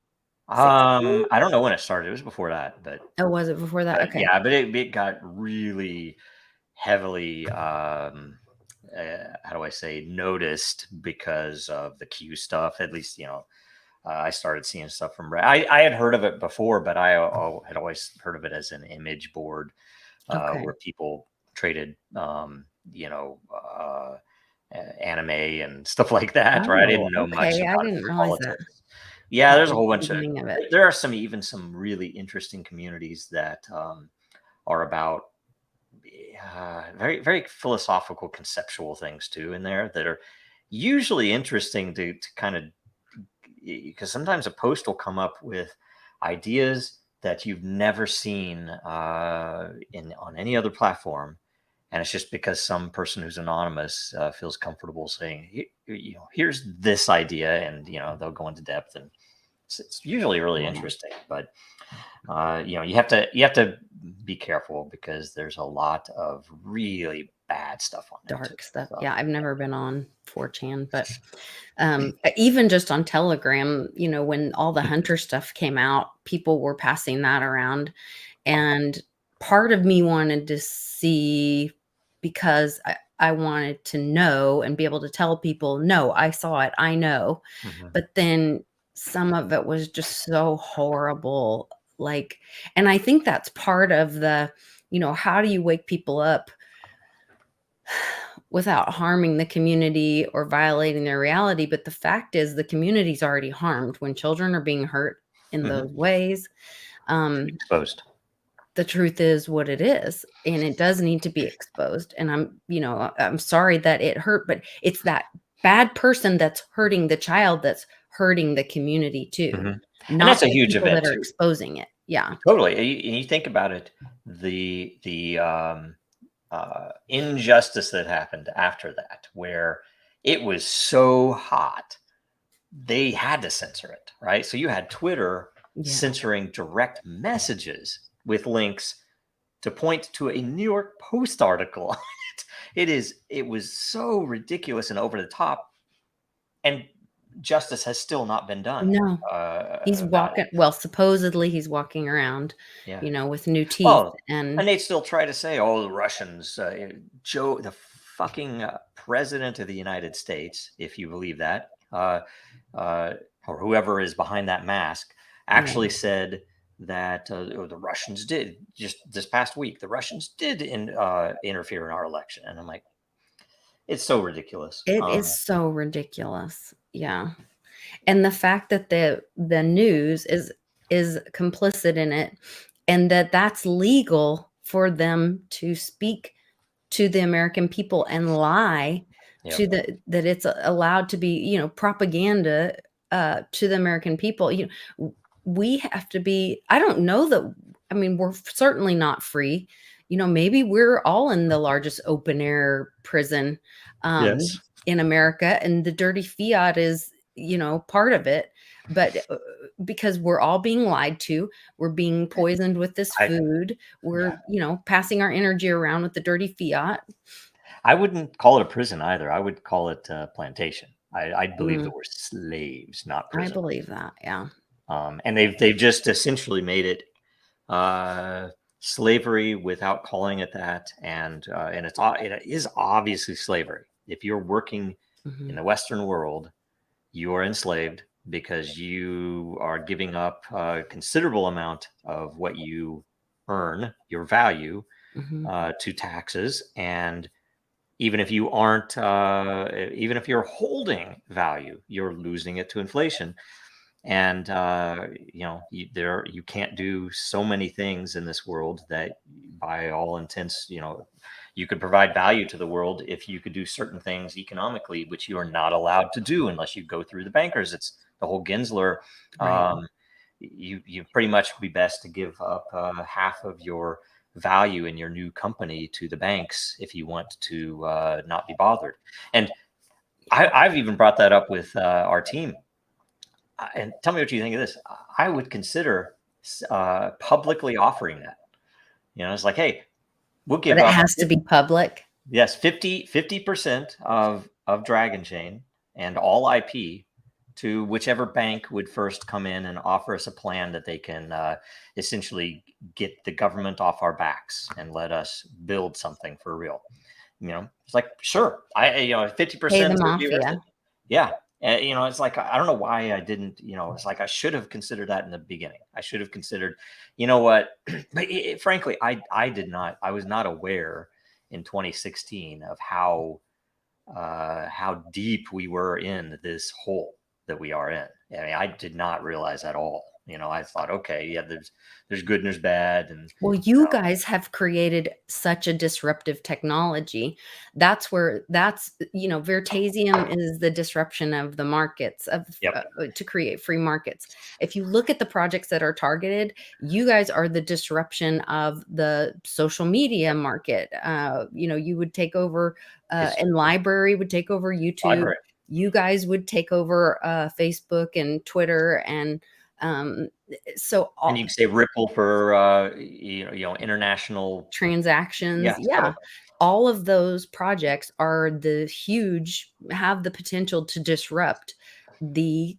I don't know when it started. It was before that, Oh, was it before that? Okay. yeah, but it got really heavily, how do I say, noticed because of the Q stuff. At least, I started seeing stuff from I had heard of it before, but I had always heard of it as an image board Okay. where people traded, anime and stuff like that. Right? I Oh, didn't know much okay. I about didn't realize that. politics. Yeah, That there's a was whole the bunch of. beginning of it. There are some really interesting communities that are about very very philosophical, conceptual things too in there that are usually interesting to kind of, because sometimes a post will come up with ideas that you've never seen in on any other platform, and it's just because some person who's anonymous feels comfortable saying, here's this idea, and they'll go into depth, and it's usually really interesting. But you have to be careful because there's a lot of really bad stuff on there too. Dark stuff. So, Yeah, I've never been on 4chan, but even just on Telegram, when all the Hunter stuff came out, people were passing that around. And part of me wanted to see, because I wanted to know and be able to tell people, no, I saw it, I know. mhm. But then some of it was just so horrible. And I think that's part of the, how do you wake people up without harming the community or violating their reality? But the fact is, the community's already harmed when children are being hurt in Mhm. those ways. Exposed. The truth is what it is, and it does need to be exposed. And I'm sorry that it hurt, but it's that bad person that's hurting the child that's hurting the community too, Mhm. And not that's a the huge people event that are too. exposing it. Yeah. Totally. And you think about it, the injustice that happened after that, where it was so hot, they had to censor it, right? So you had Twitter Yeah. censoring direct messages with links to point to a New York Post article. It was so ridiculous and over the top, and justice has still not been done No, he's about walking. Well, supposedly he's walking around, it. Yeah. with new teeth Well, and and they still try to say, "Oh, the Russians, Joe, the fucking president of the United States, if you believe that, uh, or whoever is behind that mask, actually said that the Russians did just this past week. The Russians did interfere in our election," and I'm like, it's so ridiculous. it is so ridiculous. Yeah. And the fact that the news is complicit in it, and that's legal for them to speak to the American people and lie Yep. that it's allowed to be, propaganda to the American people. We have to be, I don't know that, I mean, we're certainly not free. Maybe we're all in the largest open air prison Yes. in America, and the dirty fiat is, part of it. But because we're all being lied to, we're being poisoned with this I food, we're, passing our energy around with the dirty fiat. I wouldn't call it a prison either. I would call it a plantation. I believe Mm, that we're slaves, not I prison. believe that. Yeah. And they've just essentially made it slavery without calling it that, and it is obviously slavery. If you're working Mhm. in the Western world, you are enslaved because you are giving up a considerable amount of what you earn, your value, Mhm. to taxes. And even if you aren't, even if you're holding value, you're losing it to inflation. And you can't do so many things in this world that, by all intents, you could provide value to the world if you could do certain things economically, which you are not allowed to do unless you go through the bankers. It's the whole Gensler. Right. You pretty much be best to give up half of your value in your new company to the banks if you want to not be bothered. And I've even brought that up with our team. And tell me what you think of this. I would consider publicly offering that. It's like, hey, we'll give But it up. has to be public. Yes, 50% of Dragon Chain and all IP to whichever bank would first come in and offer us a plan that they can essentially get the government off our backs and let us build something for real. It's like, sure, 50% Pay the would be mafia. worth it. Yeah. It's like, I don't know why I didn't, it's like I should have considered that in the beginning. I should have considered, what, but frankly, I did not, I was not aware in 2016 of how deep we were in this hole that we are in. I mean, I did not realize at all. I thought, okay, yeah, there's good and there's bad. And well, you guys have created such a disruptive technology. That's Vertasium is the disruption of the markets to create free markets. If you look at the projects that are targeted, you guys are the disruption of the social media market. You would take over and library would take over YouTube. Library. You guys would take over Facebook and Twitter and and you can say Ripple for international transactions. Yeah. All of those projects are have the potential to disrupt the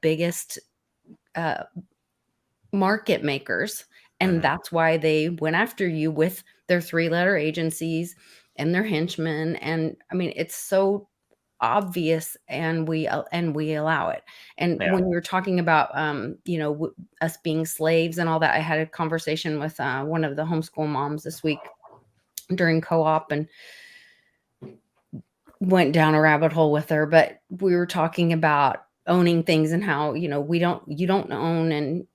biggest market makers. And that's why they went after you with their 3-letter agencies and their henchmen. And I mean, it's so obvious, and we allow it. And when you're talking about us being slaves and all that, I had a conversation with one of the homeschool moms this week during co-op and went down a rabbit hole with her. But we were talking about owning things and how you don't own, and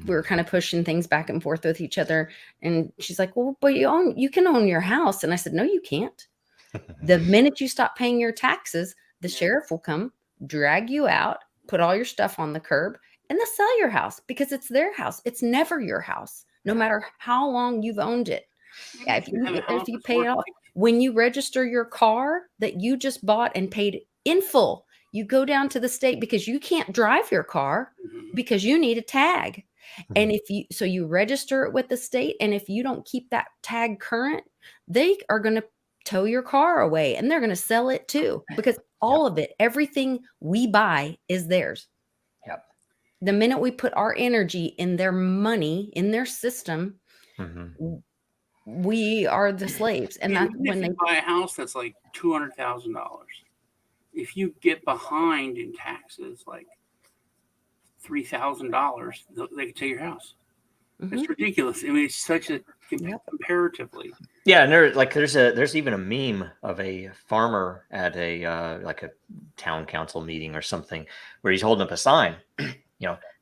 we were kind of pushing things back and forth with each other. And she's like, well, but you can own your house. And I said, no, you can't. The minute you stop paying your taxes, the sheriff will come, drag you out, put all your stuff on the curb, and they'll sell your house because it's their house. It's never your house, no matter how long you've owned it. Yeah, if you pay it off, when you register your car that you just bought and paid in full, you go down to the state because you can't drive your car because you need a tag. And you register it with the state, and if you don't keep that tag current, they are going to tow your car away, and they're going to sell it too, because all of it, everything we buy is theirs. Yep. The minute we put our energy in their money, in their system, we are the slaves. And that's when they buy a house that's like $200,000. If you get behind in taxes, like $3,000, they can take your house. It's ridiculous. I mean, it's such a comparatively. Yeah, and there's even a meme of a farmer at a like a town council meeting or something where he's holding up a sign.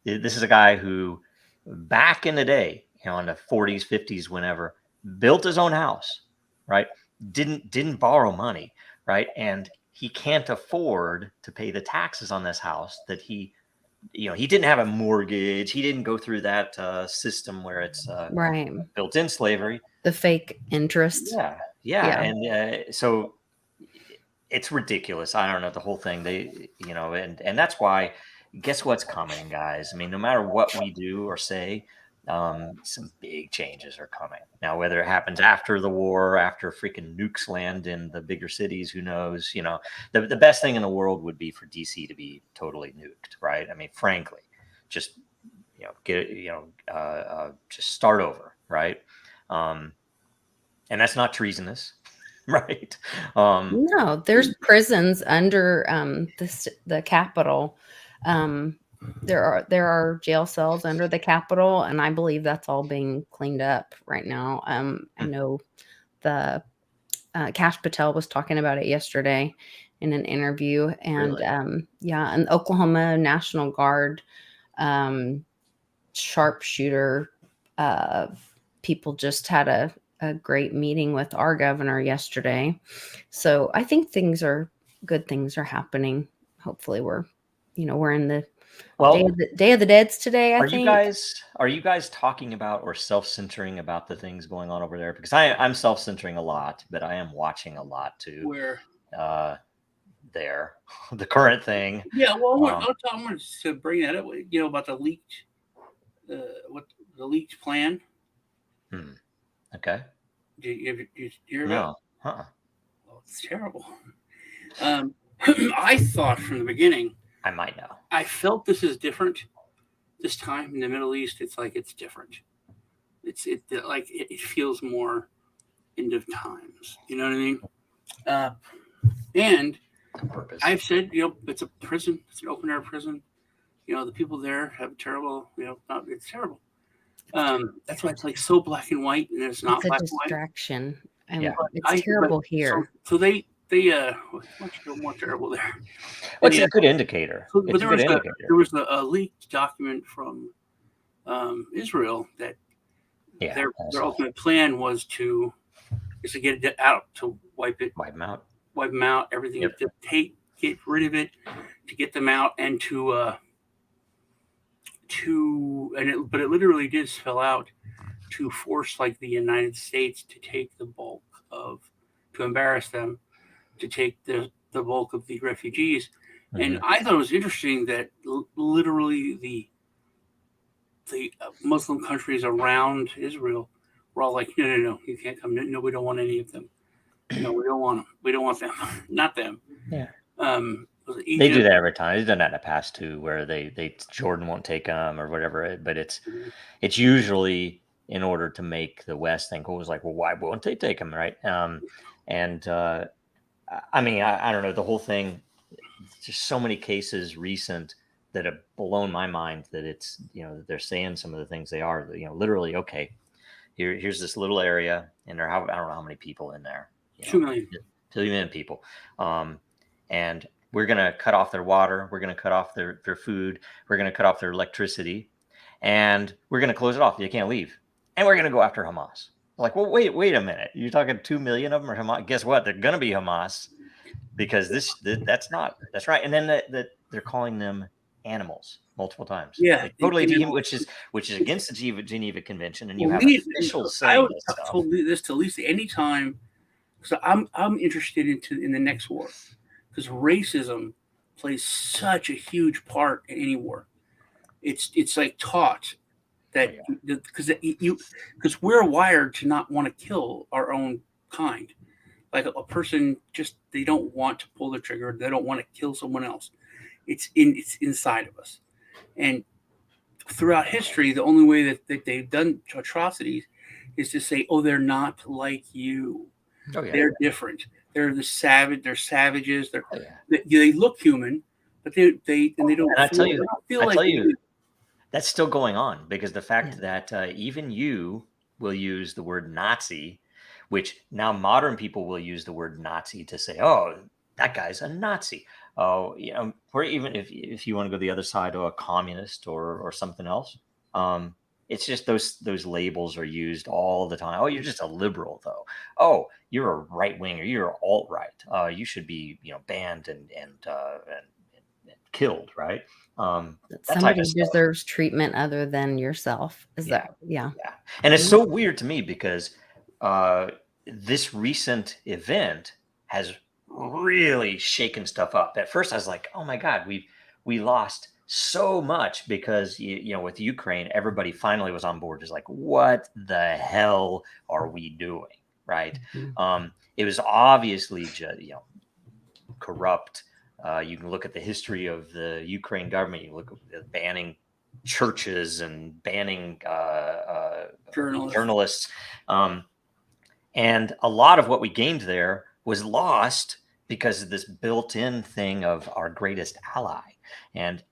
This is a guy who back in the day, in the 40s, 50s, whenever, built his own house, right? Didn't borrow money, right? And he can't afford to pay the taxes on this house that he didn't have a mortgage. He didn't go through that system where it's built-in slavery, the fake interest. Yeah. And so it's ridiculous. I don't know, the whole thing. And that's why. Guess what's coming, guys? I mean, no matter what we do or say, some big changes are coming. Now, whether it happens after the war, after freaking nukes land in the bigger cities, who knows? The best thing in the world would be for DC to be totally nuked, right? I mean, frankly, just just start over, right? And that's not treasonous, right? No, there's prisons under the Capitol. There are jail cells under the Capitol, and I believe that's all being cleaned up right now. I know the Kash Patel was talking about it yesterday in an interview, and Really? an Oklahoma National Guard sharpshooter people just had a great meeting with our governor yesterday. So I think good things are happening. Hopefully we're in the Day of the Deads today. I think. Are you guys talking about or self-censoring about the things going on over there? Because I'm self-censoring a lot, but I am watching a lot too. Where? there, the current thing. Yeah, well, I want to bring that up. About the leaked, the leaked plan. Okay. Did you hear about it? No. Oh, it's terrible. I thought from the beginning. I might know. I felt this is different. This time in the Middle East, it's like it's different. It feels more end of times. You know what I mean? And I've said, it's a prison. It's an open air prison. The people there have terrible. It's terrible. That's why it's like so black and white, and it's not It's a black distraction. And Yeah. it's terrible here. So they much more terrible there. Well, it's a good indicator. But there was a leaked document from Israel that their ultimate plan was to get it out, to wipe them out, everything, to get rid of it, to get them out, and but it literally did spell out to force like the United States to take the bulk to embarrass them, to take the bulk of the refugees. And I thought it was interesting that literally the Muslim countries around Israel were all like, no, you can't come. No, we don't want any of them. No, we don't want them. We don't want them. Not them. Yeah. Egypt, they do that every time. They've done that in the past too, where they Jordan won't take them or whatever. But it's usually in order to make the West think, well, why won't they take them, right? I mean, I don't know, the whole thing. Just so many cases recent that have blown my mind that it's, they're saying some of the things they are, literally, okay, here's this little area, and I don't know how many people in there. 2 million. 2 million people. And we're going to cut off their water. We're going to cut off their food. We're going to cut off their electricity. And we're going to close it off. You can't leave. And we're going to go after Hamas. Like, well, wait a minute. You're talking 2 million of them are Hamas. Guess what? They're going to be Hamas because that's right. And then they're calling them animals multiple times. Yeah. Totally, which is against the Geneva Convention. And you have officials saying this stuff. I told this to Lisa anytime. So I'm interested in the next war, because racism plays such a huge part in any war. It's like taught that because we're wired to not want to kill our own kind. Like a person they don't want to pull the trigger. They don't want to kill someone else. It's inside of us. And throughout history, the only way that they've done atrocities is to say, oh, they're not like you. Oh, yeah. They're different. They're They're savages. They look human, but they don't. And I tell you, that's still going on, because the fact that even you will use the word Nazi, which now modern people will use the word Nazi to say, oh, that guy's a Nazi. Oh, or even if you want to go the other side, or a communist or something else. It's just those labels are used all the time. Oh, you're just a liberal, though. Oh, you're a right winger. You're alt-right. You should be, banned and killed, right? Somebody deserves treatment other than yourself. Yeah. And it's so weird to me, because this recent event has really shaken stuff up. At first, I was like, oh my God, we lost so much, because with Ukraine, everybody finally was on board. It's like, what the hell are we doing, right? Mm-hmm. It was obviously corrupt. You can look at the history of the Ukraine government. You look at banning churches and banning journalists, and a lot of what we gained there was lost because of this built-in thing of our greatest ally. And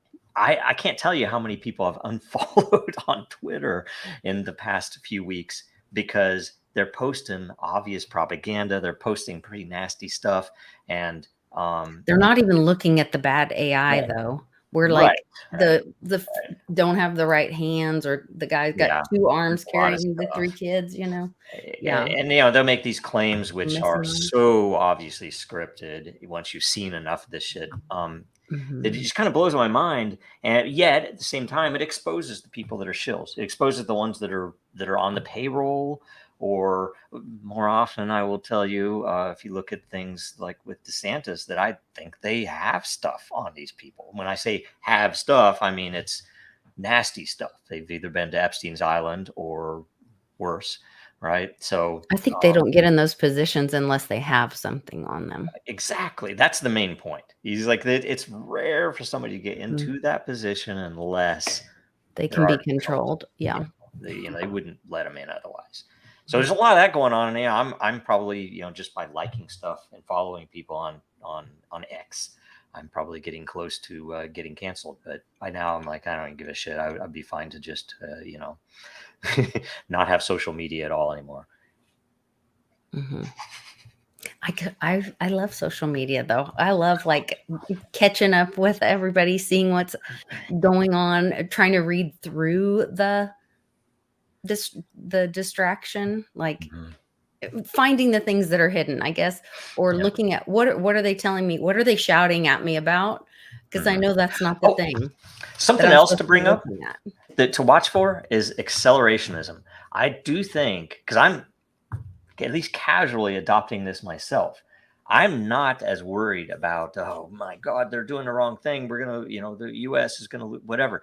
I can't tell you how many people have unfollowed on Twitter in the past few weeks, because they're posting obvious propaganda. They're posting pretty nasty stuff. And they're not even looking at the bad AI, though. We're like don't have the right hands, or the guy's got 2 arms carrying the 3 kids, Yeah. And they'll make these claims which are so obviously scripted once you've seen enough of this shit. It just kind of blows my mind. And yet at the same time, it exposes the people that are shills. It exposes the ones that are on the payroll, Or more often, I will tell you, if you look at things like with DeSantis, that I think they have stuff on these people. When I say have stuff, I mean it's nasty stuff. They've either been to Epstein's Island or worse, right? So I think they don't get in those positions unless they have something on them. exactly, that's the main point. He's like, it's rare for somebody to get into that position unless They there can be are controlled. Yeah. they wouldn't let them in otherwise. So there's a lot of that going on, and yeah, I'm probably just by liking stuff and following people on X, I'm probably getting close to getting canceled. But by now, I'm like, I don't even give a shit. I'd be fine to just not have social media at all anymore. Mm-hmm. I love social media though. I love like catching up with everybody, seeing what's going on, trying to read through the distraction, like finding the things that are hidden, I guess, or looking at what are they telling me? What are they shouting at me about? Because I know that's not the thing. Something else to bring up that to watch for is accelerationism. I do think, because I'm at least casually adopting this myself, I'm not as worried about, oh my God, they're doing the wrong thing. We're going to, the US is going to, whatever.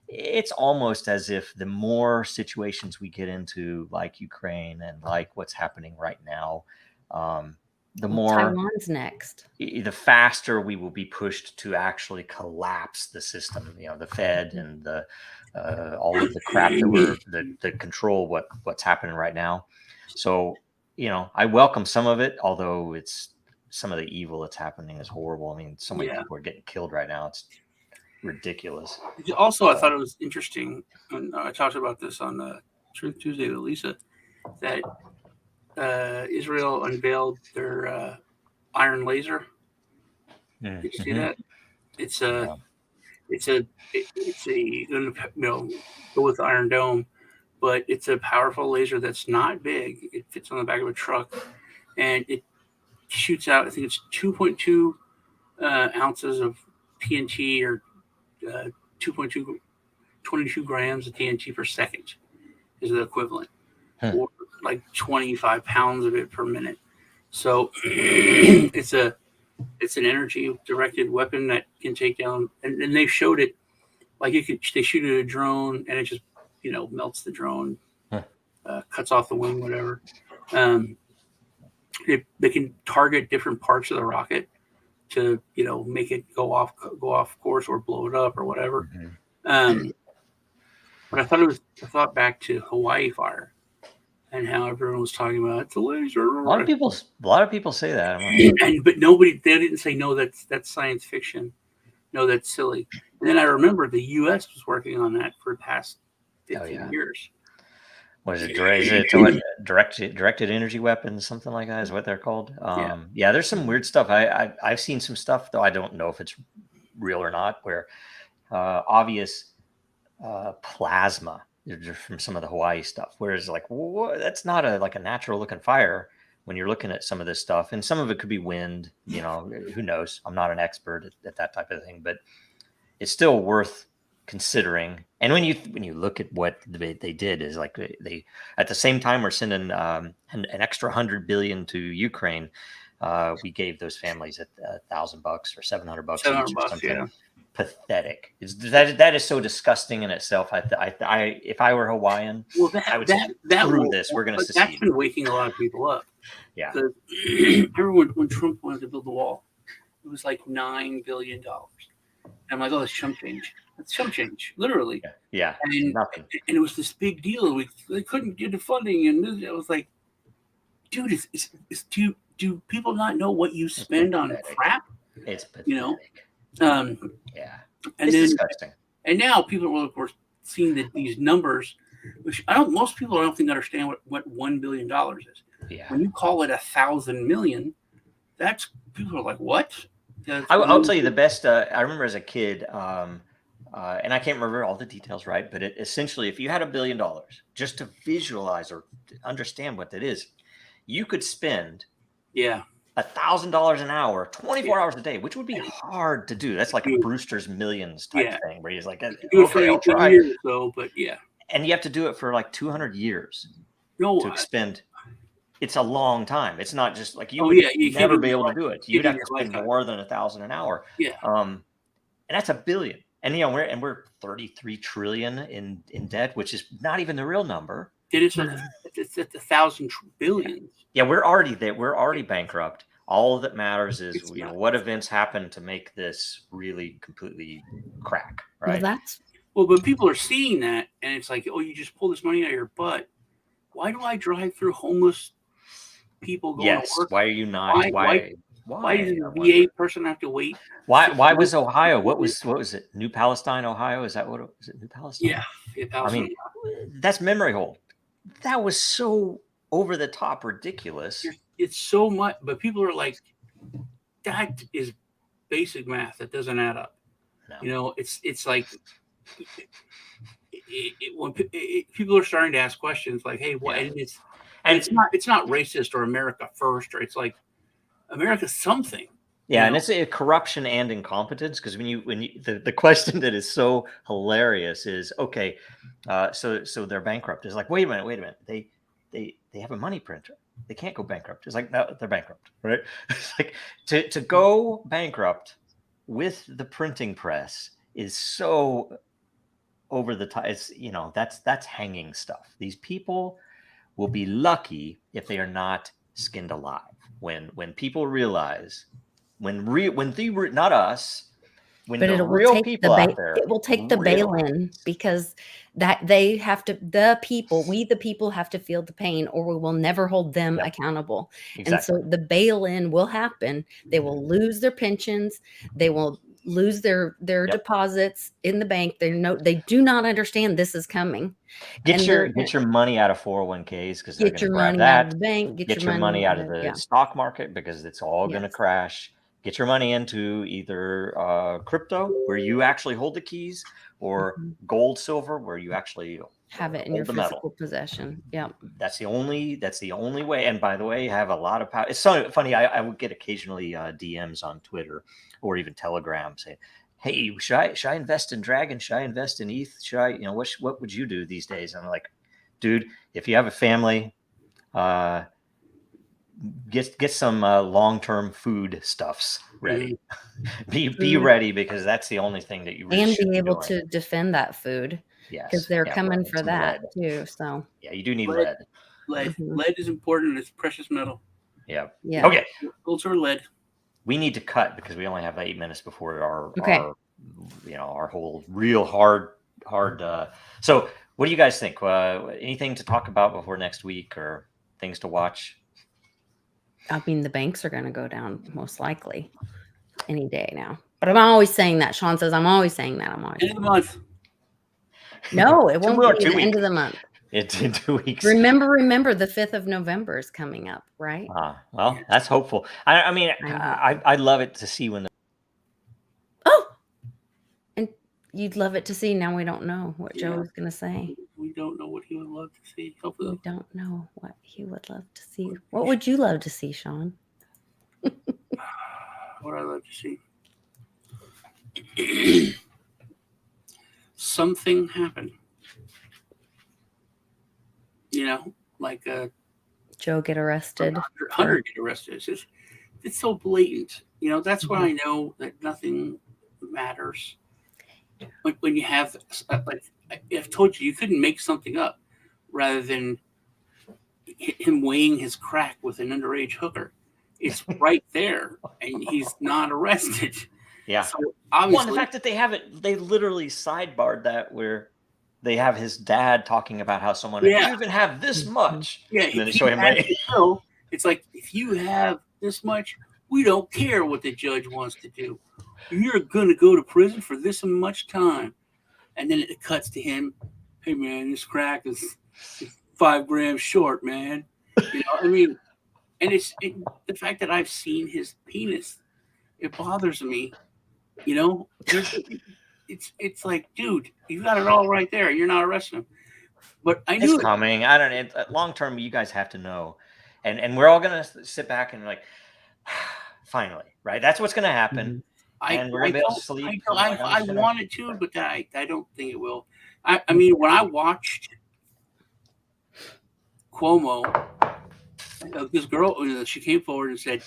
It's almost as if the more situations we get into, like Ukraine and like what's happening right now, the more Taiwan's next, the faster we will be pushed to actually collapse the system, the Fed and the all of the crap that control what's happening right now. So, I welcome some of it, although it's some of the evil that's happening is horrible. I mean, so many people are getting killed right now. It's ridiculous. Also, I thought it was interesting, and I talked about this on Truth Tuesday with Lisa, that Israel unveiled their iron laser. Did you see that? It's a go with the Iron Dome, but it's a powerful laser that's not big. It fits on the back of a truck, and it shoots out, I think it's 2.2 ounces of TNT, or 22 grams of TNT per second is the equivalent, or like 25 pounds of it per minute. So it's an energy directed weapon that can take down, and they showed it like they shoot at a drone and it just melts the drone, cuts off the wing, whatever. They can target different parts of the rocket to make it go off course or blow it up or whatever. But I thought back to Hawaii fire and how everyone was talking about it's a laser. A lot of people say that, but they didn't say no. That's science fiction. No, that's silly. And then I remember the U.S. was working on that for the past 15 years. What is it? Is it directed energy weapons, something like that is what they're called? Yeah, there's some weird stuff. I've seen some stuff, though I don't know if it's real or not, where obvious plasma from some of the Hawaii stuff. Whereas like, that's not a natural looking fire when you're looking at some of this stuff. And some of it could be wind, who knows? I'm not an expert at that type of thing, but it's still worth considering. And when you look at what they did, is like they at the same time we're sending an extra $100 billion to Ukraine. We gave those families $1,000 or $700 each or something. Yeah. Pathetic. That is so disgusting in itself. I if I were Hawaiian, I would say, screw this. We're going to secede. That's been waking a lot of people up. Yeah. Remember when Trump wanted to build the wall? It was like $9 billion. I'm like, oh, that's chump change. That's chump change, literally. Yeah. And nothing. And it was this big deal. They couldn't get the funding, and I was like, dude, do people not know what you spend on crap? It's pathetic. And it's disgusting. And now people are, of course, seeing these numbers, which most people I don't think understand what $1 billion is. Yeah. When you call it 1,000 million, that's people are like, what? I'll tell you the best. I remember as a kid, and I can't remember all the details, right? But essentially, if you had $1 billion, just to visualize or understand what that is, you could spend $1,000 an hour, 24 hours a day, which would be hard to do. That's like a Brewster's Millions type thing, where he's like, okay, I'll try. So, but and you have to do it for like 200 years. No, to expend. It's a long time. It's not just like you Oh, would yeah, you never can't be even able to like- do it. you You'd have didn't to like spend that. more than $1,000 an hour. Yeah. And that's $1 billion. And you know, we're 33 trillion in debt, which is not even the real number. It is it's at 1,000 billions. Yeah, we're already there. We're already bankrupt. All that matters is It's not. what events happen to make this really completely crack, Well, right? that's Well, but people are seeing that, and it's like, oh, you just pull this money out of your butt. Why do I drive through homeless people going Yes. to work? Why are you not? Why does I the wonder. VA person have to wait? Why was Ohio? What was it? New Palestine, Ohio? Is that what it was? It New Palestine? Yeah. I mean, that's memory hold. That was so over the top ridiculous. It's so much, but people are like, that is basic math that doesn't add up. No. You know, it's like when people are starting to ask questions like, hey, what? Yeah. And it's not racist or America first, or it's like America something. Yeah, and it's a corruption and incompetence, because when you the question that is so hilarious is, okay, so they're bankrupt. It's like, wait a minute, they have a money printer. They can't go bankrupt. It's like, no, they're bankrupt, right? It's like to go bankrupt with the printing press is so over the top. It's that's hanging stuff. These people will be lucky if they are not skinned alive when people realize. Not us, when but the it will real take people out there, it will take the bail-in, because that they have to, we the people have to feel the pain, or we will never hold them accountable. Exactly. And so the bail-in will happen. They will lose their pensions. They will lose their deposits in the bank. They do not understand this is coming. Get your money out of 401ks, because they're going to grab that. Out of the bank. Get your money out of the stock market, because it's all going to crash. Get your money into either crypto, where you actually hold the keys, or gold, silver, where you actually have it in your physical possession. Yeah, that's the only way. And by the way, have a lot of power. It's so funny. I would get occasionally DMs on Twitter or even Telegram saying, "Hey, should I invest in Dragon? Should I invest in ETH? Should I, what would you do these days?" And I'm like, dude, if you have a family, get some long-term food stuffs ready. Be ready, because that's the only thing that you really and should be able doing. to defend that food. Yes, because they're coming for that too. So yeah, you do need lead. Lead is important. It's precious metal. Yeah. Yeah. Okay. Gold or lead. We need to cut, because we only have 8 minutes before our whole real hard. So what do you guys think? Anything to talk about before next week, or things to watch? I mean, the banks are going to go down most likely any day now. But I'm always saying that. Sean says I'm always saying that. I'm always end of the month. No, it won't be the end of the month. It's in 2 weeks. Remember, the 5th of November is coming up, right? Well, that's hopeful. I mean, I'd love it to see when. And you'd love it to see. Now we don't know what Joe is going to say. We don't know what he would love to see. Hopefully. We don't know what he would love to see. What would you love to see, Sean? What I'd love to see. Something happen. Like Joe get arrested. Hunter get arrested. It's so blatant. That's when I know that nothing matters. When you have, I've told you couldn't make something up, rather than him weighing his crack with an underage hooker. It's right there, and he's not arrested. Yeah. So obviously, the fact that they literally sidebarred that, where they have his dad talking about how someone, if you even have this much, and then they show him it's like, if you have this much, we don't care what the judge wants to do. You're going to go to prison for this much time. And then it cuts to him. Hey, man, this crack is 5 grams short, man. I mean, and the fact that I've seen his penis, it bothers me. It's like, dude, you got it all right there. You're not arresting him. But I knew it's coming. I don't know. Long term, you guys have to know. And we're all going to sit back and finally, right? That's what's going to happen. And we're going to be able to sleep. I wanted to, but I don't think it will. I mean, when I watched Cuomo, this girl, she came forward and said,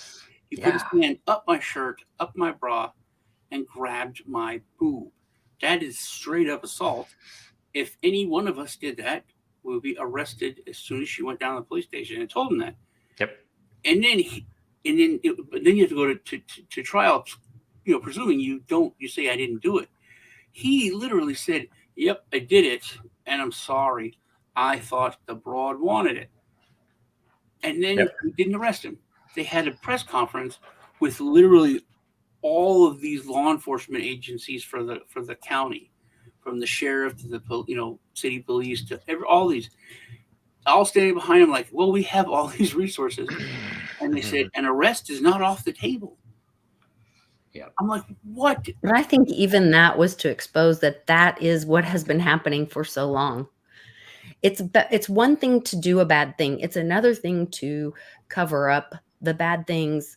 he put his hand up my shirt, up my bra, and grabbed my boob. That is straight up assault. If any one of us did that, we would be arrested as soon as she went down to the police station. And told him that. Yep. And then then you have to go to trial. Presuming you say I didn't do it. He literally said, "Yep, I did it, and I'm sorry. I thought the broad wanted it." And then we didn't arrest him. They had a press conference with literally all of these law enforcement agencies for the county, from the sheriff to the city police to all these, all standing behind him like, well, we have all these resources. And they said, an arrest is not off the table. Yeah. I'm like, what? But I think even that was to expose that is what has been happening for so long. It's one thing to do a bad thing. It's another thing to cover up the bad things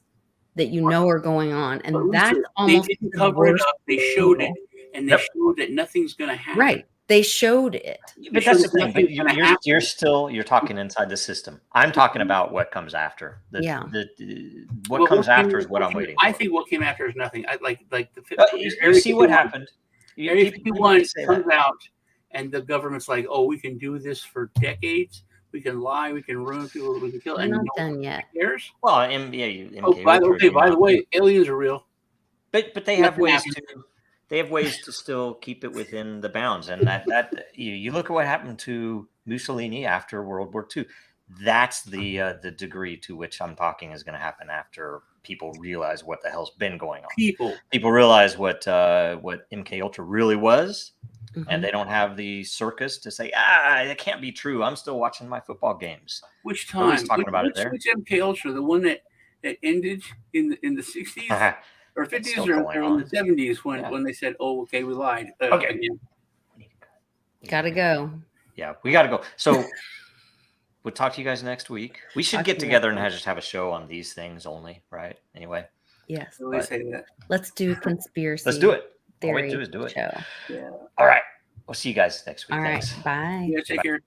that are going on. And that's almost they didn't cover it up. They showed it. And they showed that nothing's going to happen. Right. They showed it. But that's the thing. But you're talking inside the system. I'm talking about what comes after. What comes after is what I'm waiting for. I think what came after is nothing. You see what happened. Area 51 comes out, and the government's like, "Oh, we can do this for decades. We can lie. We can ruin people. We can kill." We're not done yet. Cares? Well, by the way, aliens are real. But they have ways to. They have ways to still keep it within the bounds, and that you look at what happened to Mussolini after World War II. That's the degree to which I'm talking is going to happen after people realize what the hell's been going on. People realize what MK Ultra really was, and they don't have the circus to say, it can't be true. I'm still watching my football games. Which time? Nobody's talking about it there. Which MK Ultra? The one that ended in the 60s? Or 50s or in the 70s when they said, "Oh, okay, we lied." Okay, again. Gotta go. Yeah, we gotta go. So we'll talk to you guys next week. We should get together and just have a show on these things only, right? Anyway. Yes. Say that. Let's do conspiracy. Let's do it. All we Theory do is do it. Show. Yeah. All right. We'll see you guys next week. All right. Thanks. Bye. Yeah, take care.